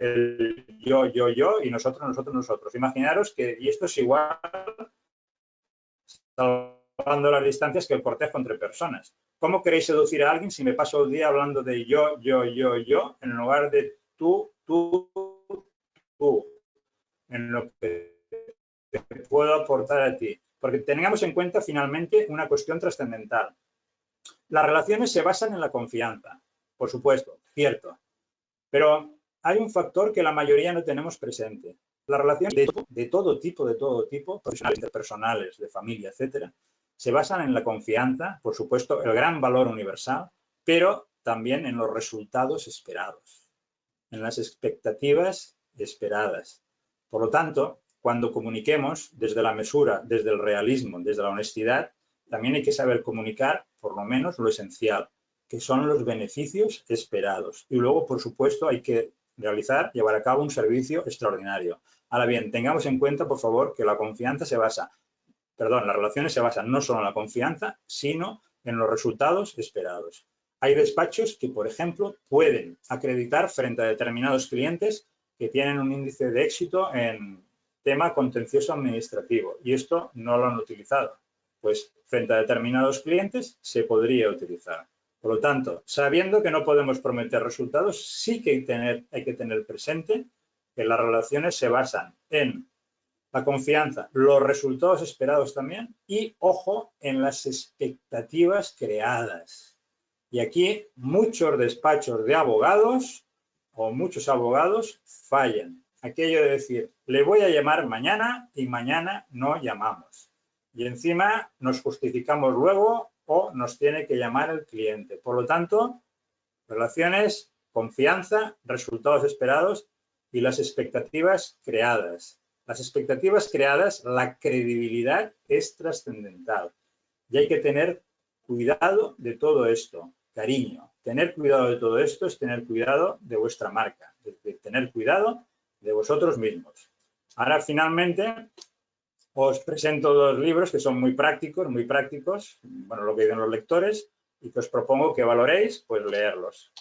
el yo y nosotros. Imaginaros que, y esto es igual, salvando las distancias, que el cortejo entre personas. ¿Cómo queréis seducir a alguien si me paso el día hablando de yo, en lugar de tú, en lo que te puedo aportar a ti? Porque tengamos en cuenta finalmente una cuestión trascendental. Las relaciones se basan en la confianza, por supuesto, cierto, pero hay un factor que la mayoría no tenemos presente. Las relaciones de todo tipo, profesionales, interpersonales, de familia, etcétera, se basan en la confianza, por supuesto, el gran valor universal, pero también en los resultados esperados, en las expectativas esperadas. Por lo tanto, cuando comuniquemos desde la mesura, desde el realismo, desde la honestidad, también hay que saber comunicar, por lo menos, lo esencial, que son los beneficios esperados. Y luego, por supuesto, hay que llevar a cabo un servicio extraordinario. Ahora bien, tengamos en cuenta, por favor, que la confianza las relaciones se basan no solo en la confianza, sino en los resultados esperados. Hay despachos que, por ejemplo, pueden acreditar frente a determinados clientes que tienen un índice de éxito en tema contencioso administrativo y esto no lo han utilizado. Pues frente a determinados clientes se podría utilizar. Por lo tanto, sabiendo que no podemos prometer resultados, sí que hay que tener presente que las relaciones se basan en la confianza, los resultados esperados también y, ojo, en las expectativas creadas. Y aquí muchos despachos de abogados o muchos abogados fallan. Aquello de decir, le voy a llamar mañana y mañana no llamamos. Y encima nos justificamos luego o nos tiene que llamar el cliente. Por lo tanto, relaciones, confianza, resultados esperados y las expectativas creadas. Las expectativas creadas, la credibilidad es trascendental. Y hay que tener cuidado de todo esto, cariño. Tener cuidado de todo esto es tener cuidado de vuestra marca, de tener cuidado de vosotros mismos. Ahora, finalmente, os presento dos libros que son muy prácticos, bueno, lo que dicen los lectores, y que os propongo que valoréis, pues leerlos.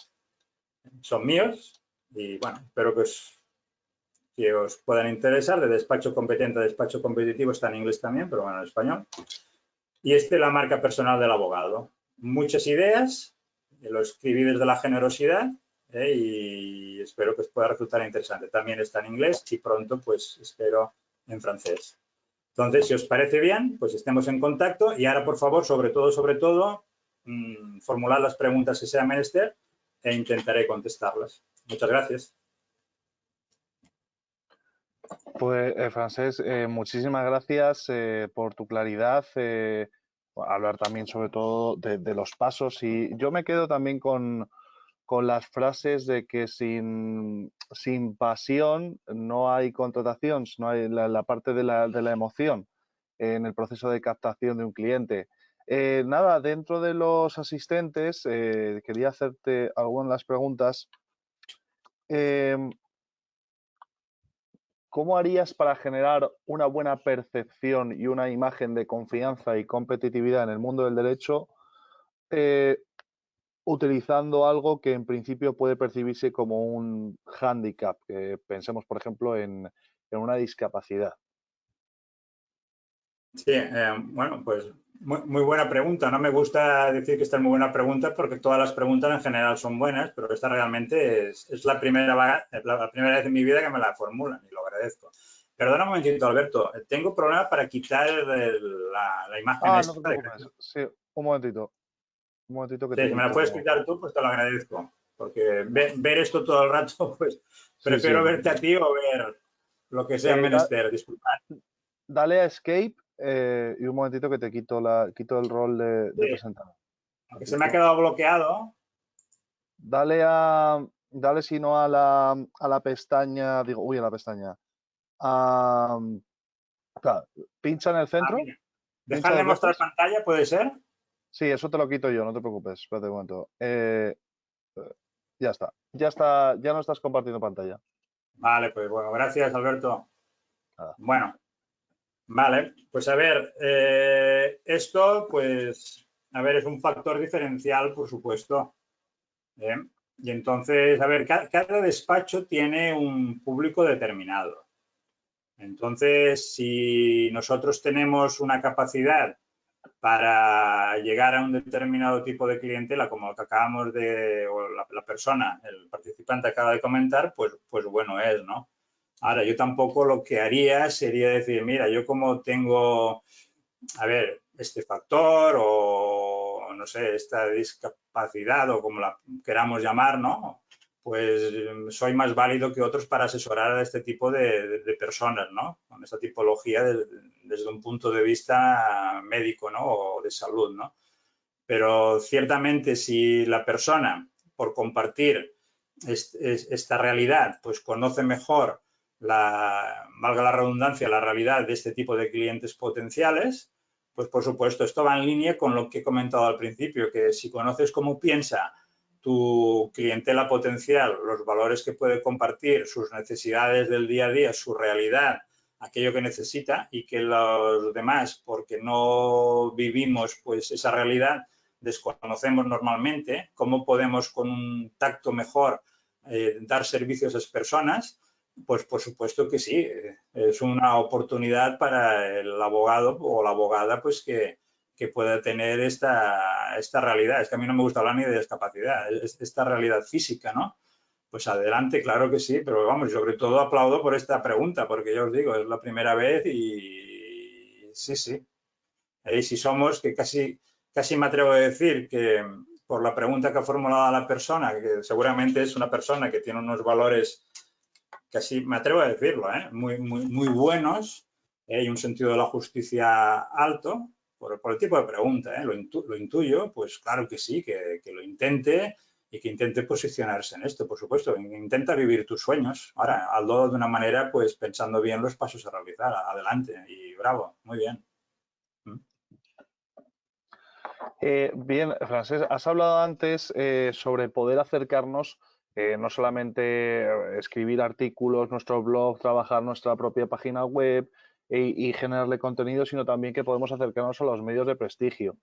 Son míos y, bueno, espero que os puedan interesar. De despacho competente a despacho competitivo está en inglés también, pero bueno, en español. Y la marca personal del abogado. Muchas ideas, lo escribí desde la generosidad y espero que os pueda resultar interesante. También está en inglés y pronto, pues, espero en francés. Entonces, si os parece bien, pues estemos en contacto y ahora, por favor, sobre todo, formular las preguntas que sea menester e intentaré contestarlas. Muchas gracias.
Pues, Francesc, muchísimas gracias por tu claridad, hablar también sobre todo de los pasos y yo me quedo también con las frases de que sin pasión no hay contratación, no hay la parte de la emoción en el proceso de captación de un cliente. Nada, dentro de los asistentes, quería hacerte algunas preguntas. Eh, ¿Cómo harías para generar una buena percepción y una imagen de confianza y competitividad en el mundo del derecho, eh, utilizando algo que en principio puede percibirse como un hándicap? Pensemos, por ejemplo, en una discapacidad.
Sí, bueno, pues muy buena pregunta. No me gusta decir que esta es muy buena pregunta porque todas las preguntas en general son buenas, pero esta realmente es la la primera vez en mi vida que me la formulan y lo agradezco. Perdona un momentito, Alberto. Tengo problema para quitar la imagen
No te
esta.
preocupes. Sí, un momentito que te
Sí, si me la puedes
quito.
quitar tú, pues te lo agradezco. Porque ver esto todo el rato, pues
Sí, sí,
prefiero
no te
verte a ti
preocupes.
o ver lo que sea menester. Disculpad.
Dale a Escape y un momentito que te quito el rol de
Sí,
presentador. Un
que se me ha
momentito.
quedado bloqueado.
Dale si no a la pestaña, digo, uy, a la pestaña. A, claro, pincha en el
Ah,
centro,
mira.
pincha
Dejar de
dos
mostrar
veces.
pantalla, ¿puede ser?
Sí, eso te lo quito yo, no te preocupes. Espérate un momento. Ya está. Ya está, ya no estás compartiendo pantalla.
Vale, pues bueno, gracias, Alberto.
Nada.
Bueno, vale, pues a ver, esto, pues, a ver, es un factor diferencial, por supuesto. ¿Eh? Y entonces, a ver, cada despacho tiene un público determinado. Entonces, si nosotros tenemos una capacidad para llegar a un determinado tipo de clientela, como lo que acabamos de, o la persona, el participante acaba de comentar, pues bueno es, ¿no? Ahora, yo tampoco lo que haría sería decir, mira, yo como tengo, a ver, este factor o, no sé, esta discapacidad o como la queramos llamar, ¿no? Pues soy más válido que otros para asesorar a este tipo de personas, ¿no? Con esta tipología desde un punto de vista médico, ¿no? O de salud, ¿no? Pero ciertamente si la persona, por compartir esta realidad, pues conoce mejor valga la redundancia, la realidad de este tipo de clientes potenciales, pues por supuesto esto va en línea con lo que he comentado al principio, que si conoces cómo piensa tu clientela potencial, los valores que puede compartir, sus necesidades del día a día, su realidad, aquello que necesita y que los demás, porque no vivimos pues esa realidad, desconocemos normalmente, cómo podemos con un tacto mejor dar servicios a esas personas, pues por supuesto que sí, es una oportunidad para el abogado o la abogada pues que pueda tener esta realidad. Es que a mí no me gusta hablar ni de discapacidad, esta realidad física, ¿no? Pues adelante, claro que sí, pero vamos, sobre todo aplaudo por esta pregunta, porque ya os digo, es la primera vez y sí, sí. Y si somos, que casi me atrevo a decir que por la pregunta que ha formulado la persona, que seguramente es una persona que tiene unos valores, casi me atrevo a decirlo, muy buenos, y un sentido de la justicia alto, por el tipo de pregunta, lo intuyo, pues claro que sí, que lo intente y que intente posicionarse en esto, por supuesto. Intenta vivir tus sueños. Ahora, hazlo de una manera, pues pensando bien los pasos a realizar. Adelante y bravo, muy bien.
Bien, Francés, has hablado antes sobre poder acercarnos, no solamente escribir artículos, nuestro blog, trabajar nuestra propia página web y generarle contenido, sino también que podemos acercarnos a los medios de prestigio.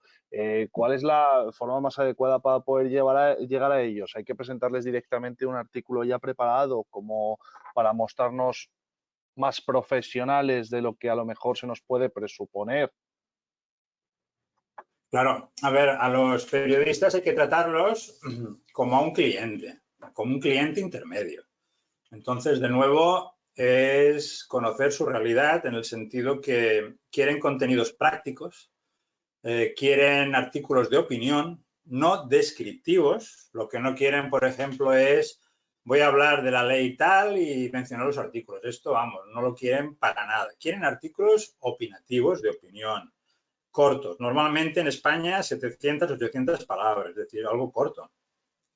¿Cuál es la forma más adecuada para poder llegar a ellos? ¿Hay que presentarles directamente un artículo ya preparado como para mostrarnos más profesionales de lo que a lo mejor se nos puede presuponer?
Claro, a ver, a los periodistas hay que tratarlos como a un cliente, como un cliente intermedio. Entonces, de nuevo, es conocer su realidad en el sentido que quieren contenidos prácticos, quieren artículos de opinión, no descriptivos. Lo que no quieren, por ejemplo, es voy a hablar de la ley tal y mencionar los artículos. Esto, vamos, no lo quieren para nada. Quieren artículos opinativos de opinión. cortos. Normalmente en España 700, 800 palabras, es decir, algo corto.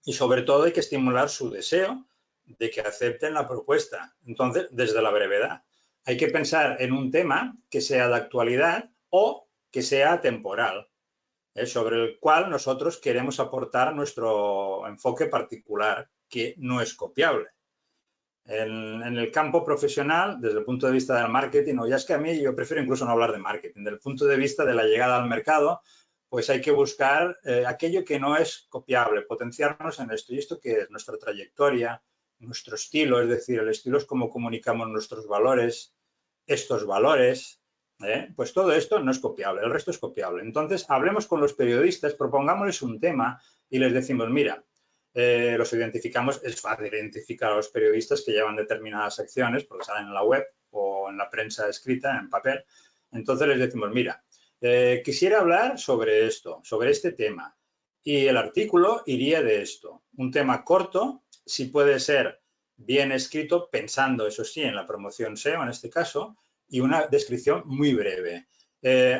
Y sobre todo hay que estimular su deseo de que acepten la propuesta. Entonces, desde la brevedad, hay que pensar en un tema que sea de actualidad o que sea temporal, sobre el cual nosotros queremos aportar nuestro enfoque particular, que no es copiable. En el campo profesional, desde el punto de vista del marketing, o ya es que a mí yo prefiero incluso no hablar de marketing, desde el punto de vista de la llegada al mercado, pues hay que buscar aquello que no es copiable, potenciarnos en esto. ¿Y esto qué es? Nuestra trayectoria, nuestro estilo, es decir, el estilo es cómo comunicamos nuestros valores, estos valores, pues todo esto no es copiable, el resto es copiable. Entonces, hablemos con los periodistas, propongámosles un tema y les decimos, mira, los identificamos, es fácil identificar a los periodistas que llevan determinadas secciones porque salen en la web o en la prensa escrita, en papel. Entonces les decimos, mira, quisiera hablar sobre esto, sobre este tema, y el artículo iría de esto. Un tema corto, si puede ser bien escrito, pensando, eso sí, en la promoción SEO en este caso, y una descripción muy breve.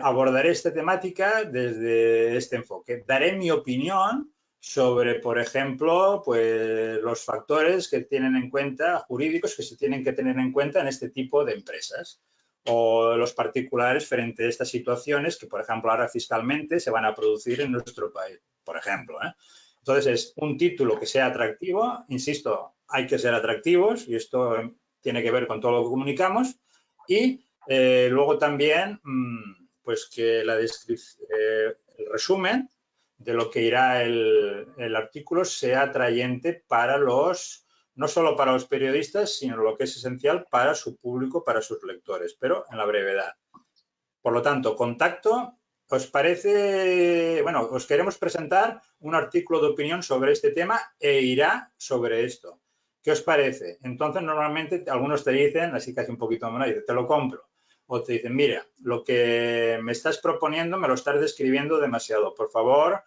Abordaré esta temática desde este enfoque. Daré mi opinión sobre, por ejemplo, pues los factores que tienen en cuenta, jurídicos, que se tienen que tener en cuenta en este tipo de empresas, o los particulares frente a estas situaciones que, por ejemplo, ahora fiscalmente se van a producir en nuestro país, por ejemplo. Entonces, es un título que sea atractivo, insisto, hay que ser atractivos y esto tiene que ver con todo lo que comunicamos, y luego también, pues que el resumen de lo que irá el artículo sea atrayente para no solo para los periodistas, sino lo que es esencial para su público, para sus lectores, pero en la brevedad. Por lo tanto, contacto, ¿os parece? Bueno, os queremos presentar un artículo de opinión sobre este tema e irá sobre esto. ¿Qué os parece? Entonces, normalmente algunos te dicen, así casi un poquito más, te lo compro. O te dicen, mira, lo que me estás proponiendo me lo estás describiendo demasiado. Por favor,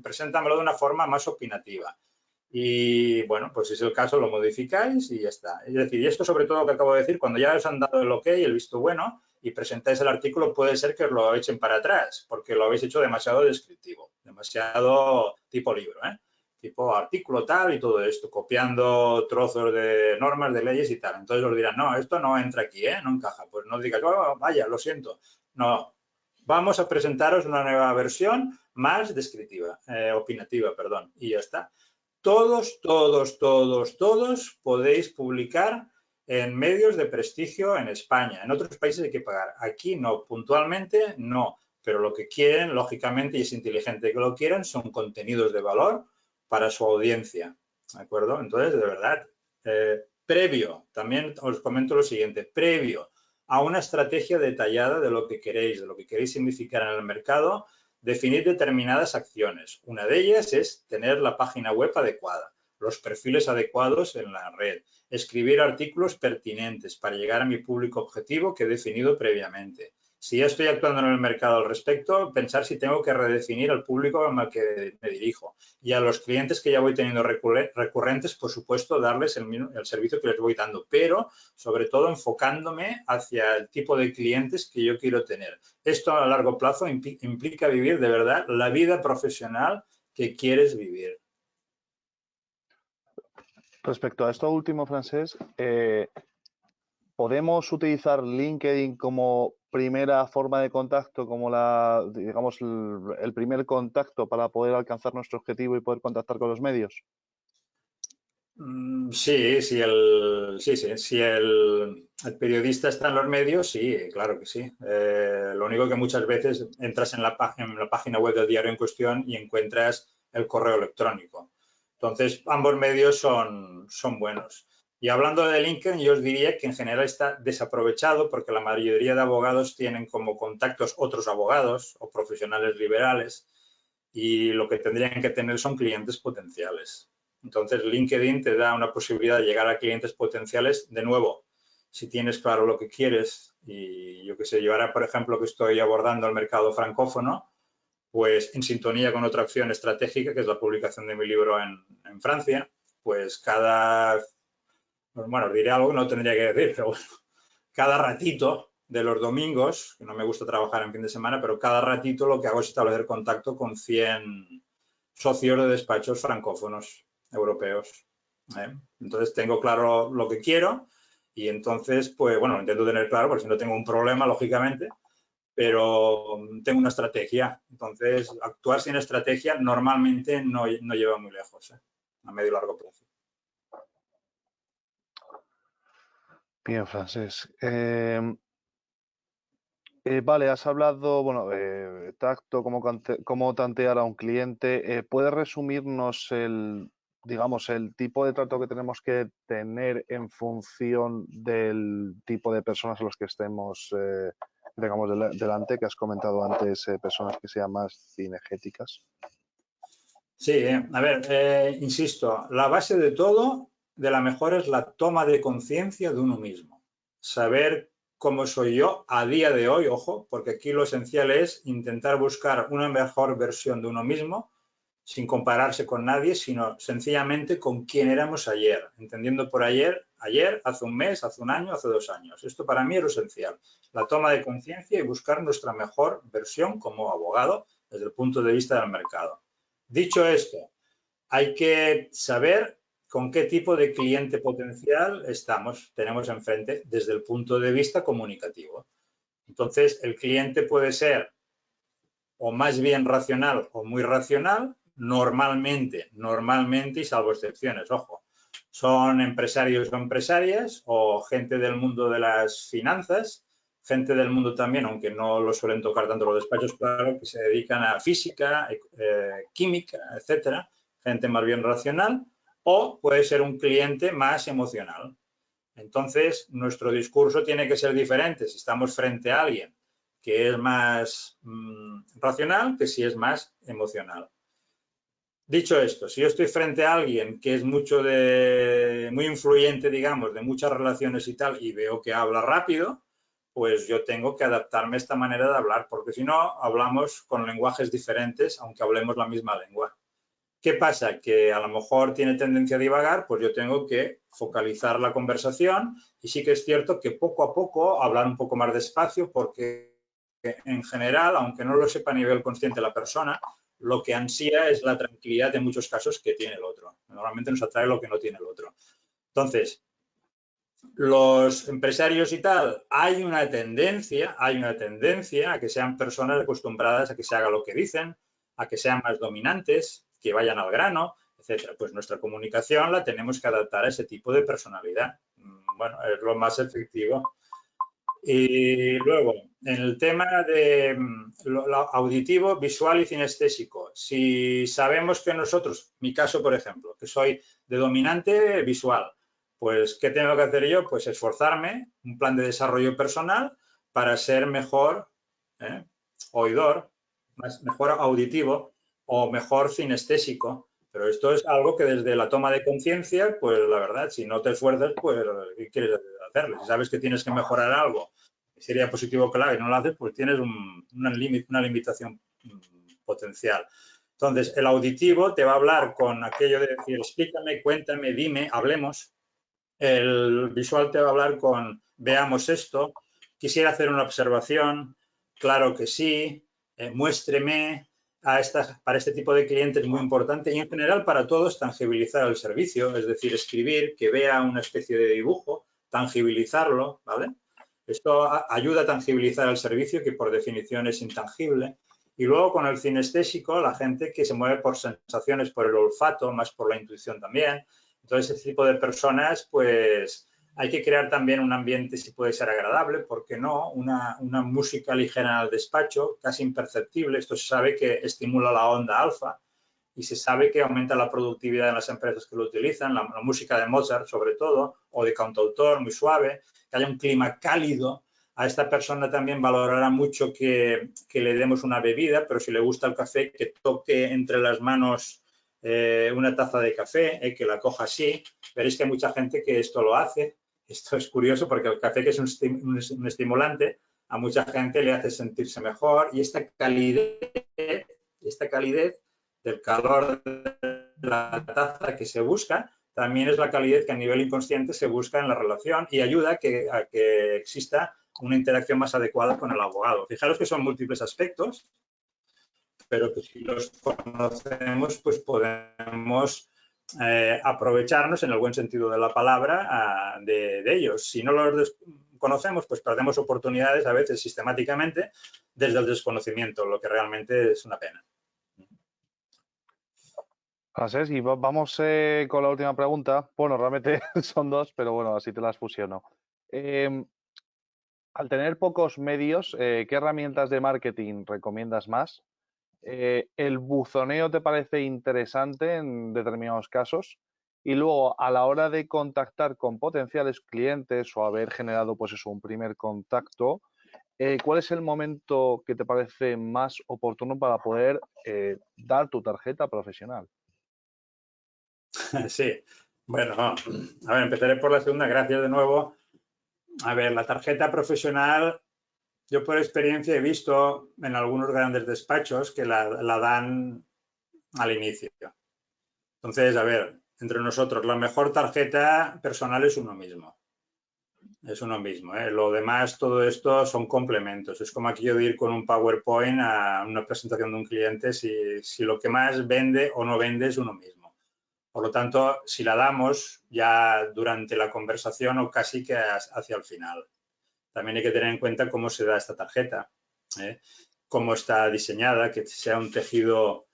preséntamelo de una forma más opinativa. Y bueno, pues si es el caso, lo modificáis y ya está. Es decir, y esto sobre todo lo que acabo de decir, cuando ya os han dado el ok, el visto bueno, y presentáis el artículo, puede ser que os lo echen para atrás, porque lo habéis hecho demasiado descriptivo, demasiado tipo libro, tipo artículo tal y todo esto, copiando trozos de normas, de leyes y tal. Entonces os dirán, no, esto no entra aquí, no encaja. Pues no digáis, oh, vaya, lo siento. No, vamos a presentaros una nueva versión más descriptiva, opinativa, perdón, y ya está. Todos podéis publicar en medios de prestigio en España. En otros países hay que pagar. Aquí no, puntualmente no. Pero lo que quieren, lógicamente, y es inteligente que lo quieran, son contenidos de valor para su audiencia. ¿De acuerdo? Entonces, de verdad, previo, también os comento lo siguiente, previo a una estrategia detallada de lo que queréis significar en el mercado, definir determinadas acciones. Una de ellas es tener la página web adecuada, los perfiles adecuados en la red, escribir artículos pertinentes para llegar a mi público objetivo que he definido previamente. Si ya estoy actuando en el mercado al respecto, pensar si tengo que redefinir al público al que me dirijo. Y a los clientes que ya voy teniendo recurrentes, por supuesto, darles el servicio que les voy dando, pero sobre todo enfocándome hacia el tipo de clientes que yo quiero tener. Esto a largo plazo implica vivir de verdad la vida profesional que quieres vivir.
Respecto a esto último, Francesc, ¿podemos utilizar LinkedIn como primera forma de contacto, como digamos, el primer contacto para poder alcanzar nuestro objetivo y poder contactar con los medios?
Sí, si el periodista está en los medios, sí, claro que sí. Lo único que muchas veces entras en la página web del diario en cuestión y encuentras el correo electrónico. Entonces, ambos medios son buenos. Y hablando de LinkedIn, yo os diría que en general está desaprovechado porque la mayoría de abogados tienen como contactos otros abogados o profesionales liberales y lo que tendrían que tener son clientes potenciales. Entonces, LinkedIn te da una posibilidad de llegar a clientes potenciales, de nuevo, si tienes claro lo que quieres. Y yo qué sé, yo ahora, por ejemplo, que estoy abordando el mercado francófono, pues en sintonía con otra acción estratégica, que es la publicación de mi libro en Francia, pues bueno, os diré algo que no tendría que decir, pero bueno, cada ratito de los domingos, que no me gusta trabajar en fin de semana, pero cada ratito lo que hago es establecer contacto con 100 socios de despachos francófonos europeos. Entonces tengo claro lo que quiero y entonces, pues bueno, lo intento tener claro porque si no tengo un problema, lógicamente, pero tengo una estrategia. Entonces, actuar sin estrategia normalmente no lleva muy lejos, a medio y largo plazo.
Bien, Francesc. Vale, has hablado, bueno, tacto, cómo tantear a un cliente. ¿Puedes resumirnos digamos, el tipo de trato que tenemos que tener en función del tipo de personas a los que estemos, digamos, delante, que has comentado antes, personas que sean más cinegéticas?
Sí, a ver, insisto, la base de todo, de la mejor, es la toma de conciencia de uno mismo. Saber cómo soy yo a día de hoy, ojo, porque aquí lo esencial es intentar buscar una mejor versión de uno mismo sin compararse con nadie, sino sencillamente con quién éramos ayer, entendiendo por ayer, hace un mes, hace un año, hace 2 años. Esto para mí es lo esencial, la toma de conciencia y buscar nuestra mejor versión como abogado desde el punto de vista del mercado. Dicho esto, hay que saber con qué tipo de cliente potencial tenemos enfrente desde el punto de vista comunicativo. Entonces, el cliente puede ser o más bien racional o muy racional, normalmente y salvo excepciones, ojo, son empresarios o empresarias o gente del mundo de las finanzas, gente del mundo también, aunque no lo suelen tocar tanto los despachos, claro, que se dedican a física, química, etcétera, gente más bien racional, o puede ser un cliente más emocional. Entonces, nuestro discurso tiene que ser diferente si estamos frente a alguien que es más racional que si es más emocional. Dicho esto, si yo estoy frente a alguien que es muy influyente, digamos, de muchas relaciones y tal, y veo que habla rápido, pues yo tengo que adaptarme a esta manera de hablar, porque si no, hablamos con lenguajes diferentes, aunque hablemos la misma lengua. ¿Qué pasa? Que a lo mejor tiene tendencia a divagar, pues yo tengo que focalizar la conversación y sí que es cierto que poco a poco hablar un poco más despacio porque en general, aunque no lo sepa a nivel consciente la persona, lo que ansía es la tranquilidad en muchos casos que tiene el otro. Normalmente nos atrae lo que no tiene el otro. Entonces, los empresarios y tal, hay una tendencia a que sean personas acostumbradas a que se haga lo que dicen, a que sean más dominantes, que vayan al grano, etcétera. Pues nuestra comunicación la tenemos que adaptar a ese tipo de personalidad. Bueno, es lo más efectivo. Y luego, en el tema de lo auditivo, visual y cinestésico, si sabemos que nosotros, mi caso, por ejemplo, que soy de dominante visual, pues, ¿qué tengo que hacer yo? Pues esforzarme, un plan de desarrollo personal para ser mejor oidor, mejor auditivo o mejor cinestésico. Pero esto es algo que desde la toma de conciencia, pues la verdad, si no te esfuerzas, pues ¿qué quieres hacerle? Si sabes que tienes que mejorar algo, sería positivo, claro, y no lo haces, pues tienes una limitación potencial. Entonces, el auditivo te va a hablar con aquello de decir, explícame, cuéntame, dime, hablemos. El visual te va a hablar con, veamos esto, quisiera hacer una observación, claro que sí, muéstreme. Para este tipo de clientes es muy importante y en general para todos tangibilizar el servicio, es decir, escribir, que vea una especie de dibujo, tangibilizarlo, ¿vale? Esto ayuda a tangibilizar el servicio, que por definición es intangible. Y luego con el cinestésico, la gente que se mueve por sensaciones, por el olfato, más por la intuición también. Entonces, este tipo de personas, pues hay que crear también un ambiente, si puede ser agradable, ¿por qué no? Una música ligera al despacho, casi imperceptible. Esto se sabe que estimula la onda alfa y se sabe que aumenta la productividad en las empresas que lo utilizan. La música de Mozart, sobre todo, o de cantautor, muy suave, que haya un clima cálido. A esta persona también valorará mucho que le demos una bebida, pero si le gusta el café, que toque entre las manos una taza de café, que la coja así. Veréis que hay mucha gente que esto lo hace. Esto es curioso porque el café, que es un estimulante, a mucha gente le hace sentirse mejor y esta calidez del calor de la taza que se busca también es la calidez que a nivel inconsciente se busca en la relación y ayuda a que exista una interacción más adecuada con el abogado. Fijaros que son múltiples aspectos, pero que si los conocemos, pues podemos aprovecharnos, en el buen sentido de la palabra, de ellos. Si no los conocemos, pues perdemos oportunidades a veces sistemáticamente desde el desconocimiento, lo que realmente es una pena.
Francesc, y vamos con la última pregunta. Bueno, realmente son dos, pero bueno, así te las fusiono. Al tener pocos medios, ¿qué herramientas de marketing recomiendas más? ¿El buzoneo te parece interesante en determinados casos? Y luego, a la hora de contactar con potenciales clientes o haber generado, pues eso, un primer contacto, ¿cuál es el momento que te parece más oportuno para poder dar tu tarjeta profesional?
Sí, bueno, a ver, empezaré por la segunda, gracias de nuevo. A ver, la tarjeta profesional, yo por experiencia he visto en algunos grandes despachos que la dan al inicio. Entonces, a ver, entre nosotros, la mejor tarjeta personal es uno mismo. Es uno mismo, ¿eh? Lo demás, todo esto son complementos. Es como aquello de ir con un PowerPoint a una presentación de un cliente si lo que más vende o no vende es uno mismo. Por lo tanto, si la damos ya durante la conversación o casi que hacia el final. También hay que tener en cuenta cómo se da esta tarjeta, ¿eh? Cómo está diseñada, que sea un tejido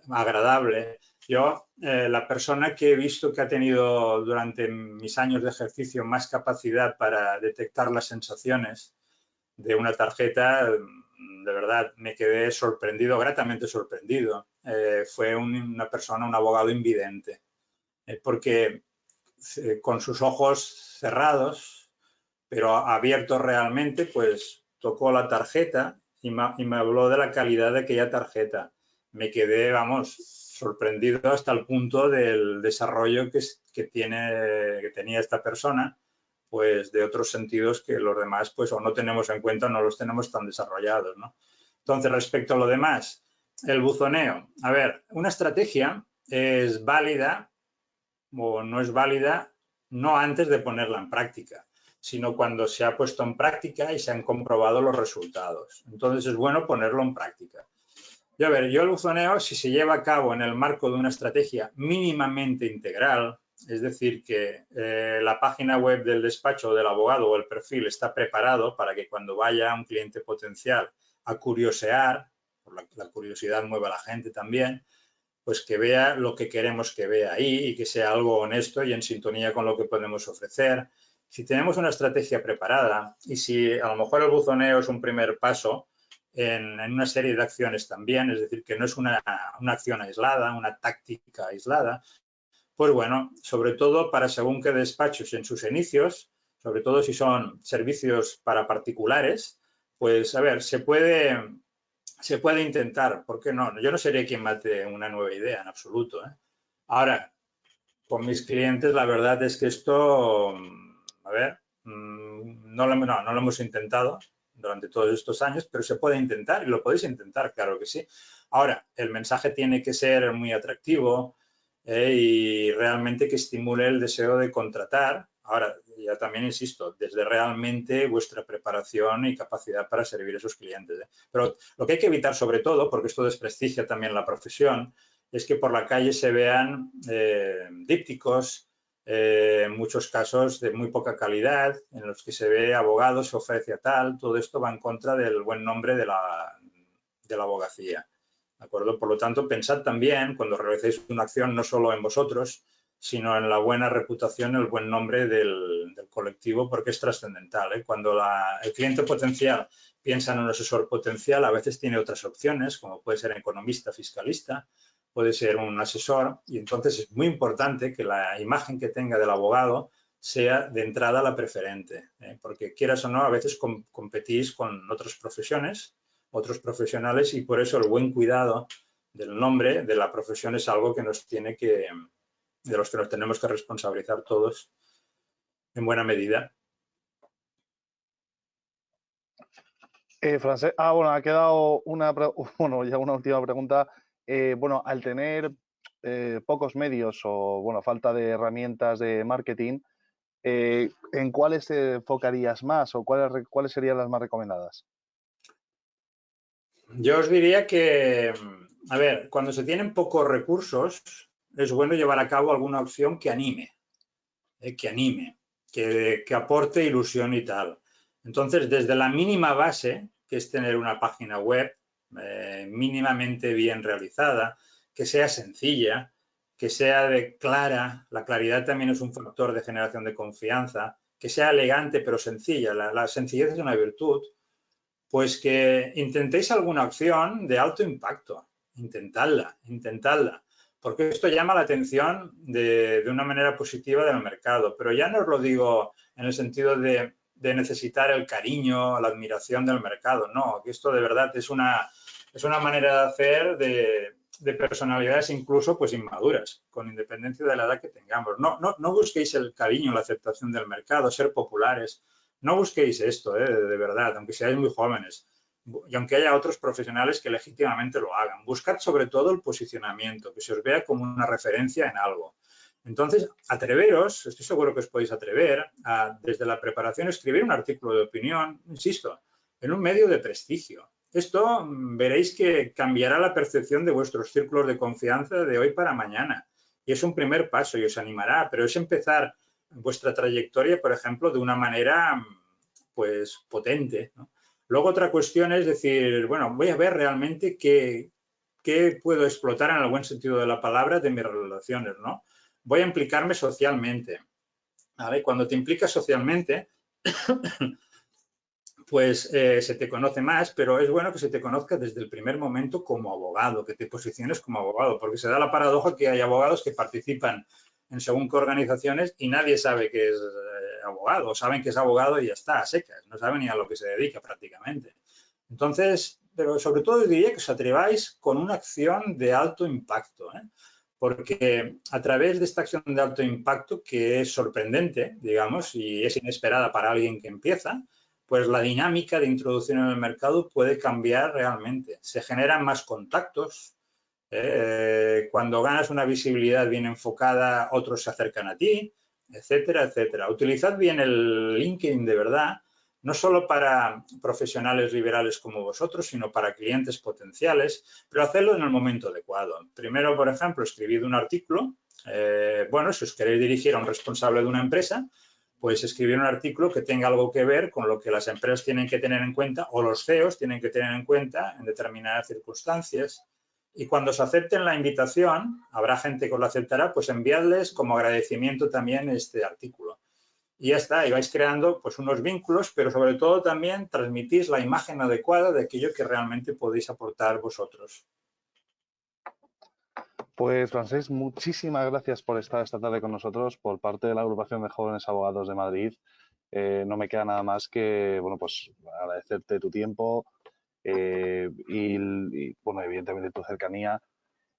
agradable. Yo, la persona que he visto que ha tenido durante mis años de ejercicio más capacidad para detectar las sensaciones de una tarjeta, de verdad, me quedé sorprendido, gratamente sorprendido. Fue una persona, un abogado invidente, porque con sus ojos cerrados, pero abiertos realmente, pues tocó la tarjeta y me habló de la calidad de aquella tarjeta. Me quedé, vamos, sorprendido hasta el punto del desarrollo que tenía esta persona, pues de otros sentidos que los demás, pues o no tenemos en cuenta o no los tenemos tan desarrollados, ¿no? Entonces, respecto a lo demás, el buzoneo. A ver, una estrategia es válida o no es válida no antes de ponerla en práctica, sino cuando se ha puesto en práctica y se han comprobado los resultados. Entonces es bueno ponerlo en práctica. Yo el buzoneo, si se lleva a cabo en el marco de una estrategia mínimamente integral, es decir, que la página web del despacho o del abogado o el perfil está preparado para que cuando vaya un cliente potencial a curiosear, la curiosidad mueve a la gente también, pues que vea lo que queremos que vea ahí y que sea algo honesto y en sintonía con lo que podemos ofrecer. Si tenemos una estrategia preparada y si a lo mejor el buzoneo es un primer paso en una serie de acciones también, es decir, que no es una acción aislada, una táctica aislada, pues bueno, sobre todo para según qué despachos en sus inicios, sobre todo si son servicios para particulares, pues a ver, se puede intentar, ¿por qué no? Yo no seré quien mate una nueva idea en absoluto, ¿eh? Ahora, con mis clientes la verdad es que esto, a ver, no lo hemos intentado durante todos estos años, pero se puede intentar y lo podéis intentar, claro que sí. Ahora, el mensaje tiene que ser muy atractivo y realmente que estimule el deseo de contratar. Ahora, ya también insisto, desde realmente vuestra preparación y capacidad para servir a esos clientes, ¿eh? Pero lo que hay que evitar sobre todo, porque esto desprestigia también la profesión, es que por la calle se vean dípticos, en muchos casos de muy poca calidad, en los que se ve abogado, se ofrece a tal, todo esto va en contra del buen nombre de la abogacía. ¿De acuerdo? Por lo tanto, pensad también, cuando realicéis una acción, no solo en vosotros, sino en la buena reputación, el buen nombre del colectivo, porque es trascendental, ¿eh? Cuando el cliente potencial piensa en un asesor potencial, a veces tiene otras opciones, como puede ser economista, fiscalista, puede ser un asesor, y entonces es muy importante que la imagen que tenga del abogado sea de entrada la preferente, ¿eh? Porque quieras o no, a veces competís con otras profesiones, otros profesionales, y por eso el buen cuidado del nombre de la profesión es algo que de los que nos tenemos que responsabilizar todos en buena medida.
Francesc, bueno, ha quedado bueno, ya una última pregunta. Bueno, al tener pocos medios o, bueno, falta de herramientas de marketing, ¿en cuáles te enfocarías más o cuáles serían las más recomendadas?
Yo os diría que, a ver, cuando se tienen pocos recursos, es bueno llevar a cabo alguna opción que anime, que aporte ilusión y tal. Entonces, desde la mínima base, que es tener una página web mínimamente bien realizada, que sea sencilla, que sea clara, la claridad también es un factor de generación de confianza, que sea elegante pero sencilla, la sencillez es una virtud, pues que intentéis alguna opción de alto impacto, intentadla, porque esto llama la atención de una manera positiva del mercado, pero ya no os lo digo en el sentido de necesitar el cariño, la admiración del mercado, no, que esto de verdad es una manera de hacer de personalidades incluso pues inmaduras, con independencia de la edad que tengamos. No busquéis el cariño, la aceptación del mercado, ser populares, no busquéis esto, de verdad, aunque seáis muy jóvenes y aunque haya otros profesionales que legítimamente lo hagan. Buscad sobre todo el posicionamiento, que se os vea como una referencia en algo. Entonces, atreveros, estoy seguro que os podéis atrever a, desde la preparación, escribir un artículo de opinión, insisto, en un medio de prestigio. Esto veréis que cambiará la percepción de vuestros círculos de confianza de hoy para mañana. Y es un primer paso y os animará, pero es empezar vuestra trayectoria, por ejemplo, de una manera pues potente, ¿no? Luego otra cuestión es decir, bueno, voy a ver realmente qué puedo explotar en el buen sentido de la palabra de mis relaciones, ¿no? Voy a implicarme socialmente. ¿Vale? Cuando te implicas socialmente, pues se te conoce más, pero es bueno que se te conozca desde el primer momento como abogado, que te posiciones como abogado, porque se da la paradoja que hay abogados que participan en según qué organizaciones y nadie sabe que es abogado, o saben que es abogado y ya está, a secas, no saben ni a lo que se dedica prácticamente. Entonces, pero sobre todo diría que os atreváis con una acción de alto impacto, ¿eh? Porque a través de esta acción de alto impacto, que es sorprendente, digamos, y es inesperada para alguien que empieza, pues la dinámica de introducción en el mercado puede cambiar realmente. Se generan más contactos. Cuando ganas una visibilidad bien enfocada, otros se acercan a ti, etcétera, etcétera. Utilizad bien el LinkedIn de verdad, no solo para profesionales liberales como vosotros, sino para clientes potenciales, pero hacerlo en el momento adecuado. Primero, por ejemplo, escribid un artículo. Bueno, si os queréis dirigir a un responsable de una empresa, pues escribir un artículo que tenga algo que ver con lo que las empresas tienen que tener en cuenta o los CEOs tienen que tener en cuenta en determinadas circunstancias. Y cuando os acepten la invitación, habrá gente que os lo aceptará, pues enviadles como agradecimiento también este artículo. Y ya está, y vais creando pues unos vínculos, pero sobre todo también transmitís la imagen adecuada de aquello que realmente podéis aportar vosotros.
Pues, Francesc, muchísimas gracias por estar esta tarde con nosotros por parte de la Agrupación de Jóvenes Abogados de Madrid. No me queda nada más que, bueno, pues agradecerte tu tiempo bueno, evidentemente tu cercanía.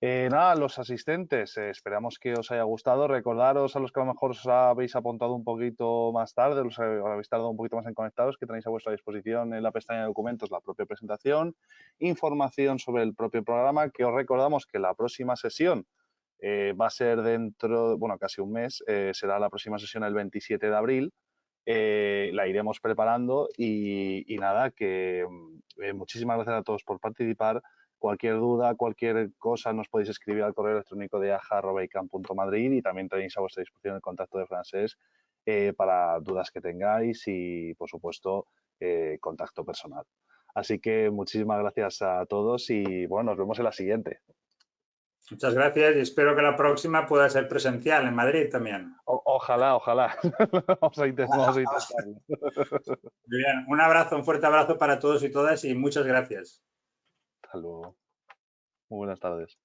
Nada, los asistentes, esperamos que os haya gustado. Recordaros a los que a lo mejor os habéis apuntado un poquito más tarde, os habéis tardado un poquito más en conectaros, que tenéis a vuestra disposición en la pestaña de documentos la propia presentación, información sobre el propio programa, que os recordamos que la próxima sesión va a ser dentro, bueno, casi un mes, será la próxima sesión el 27 de abril. La iremos preparando y nada, que muchísimas gracias a todos por participar. Cualquier duda, cualquier cosa nos podéis escribir al correo electrónico de aja@icam.madrid y también tenéis a vuestra disposición el contacto de Francesc para dudas que tengáis y, por supuesto, contacto personal. Así que muchísimas gracias a todos y, bueno, nos vemos en la siguiente.
Muchas gracias y espero que la próxima pueda ser presencial en Madrid también.
Ojalá. Vamos a intentarlo.
Muy bien, un abrazo, un fuerte abrazo para todos y todas y muchas gracias.
Hasta luego. Muy buenas tardes.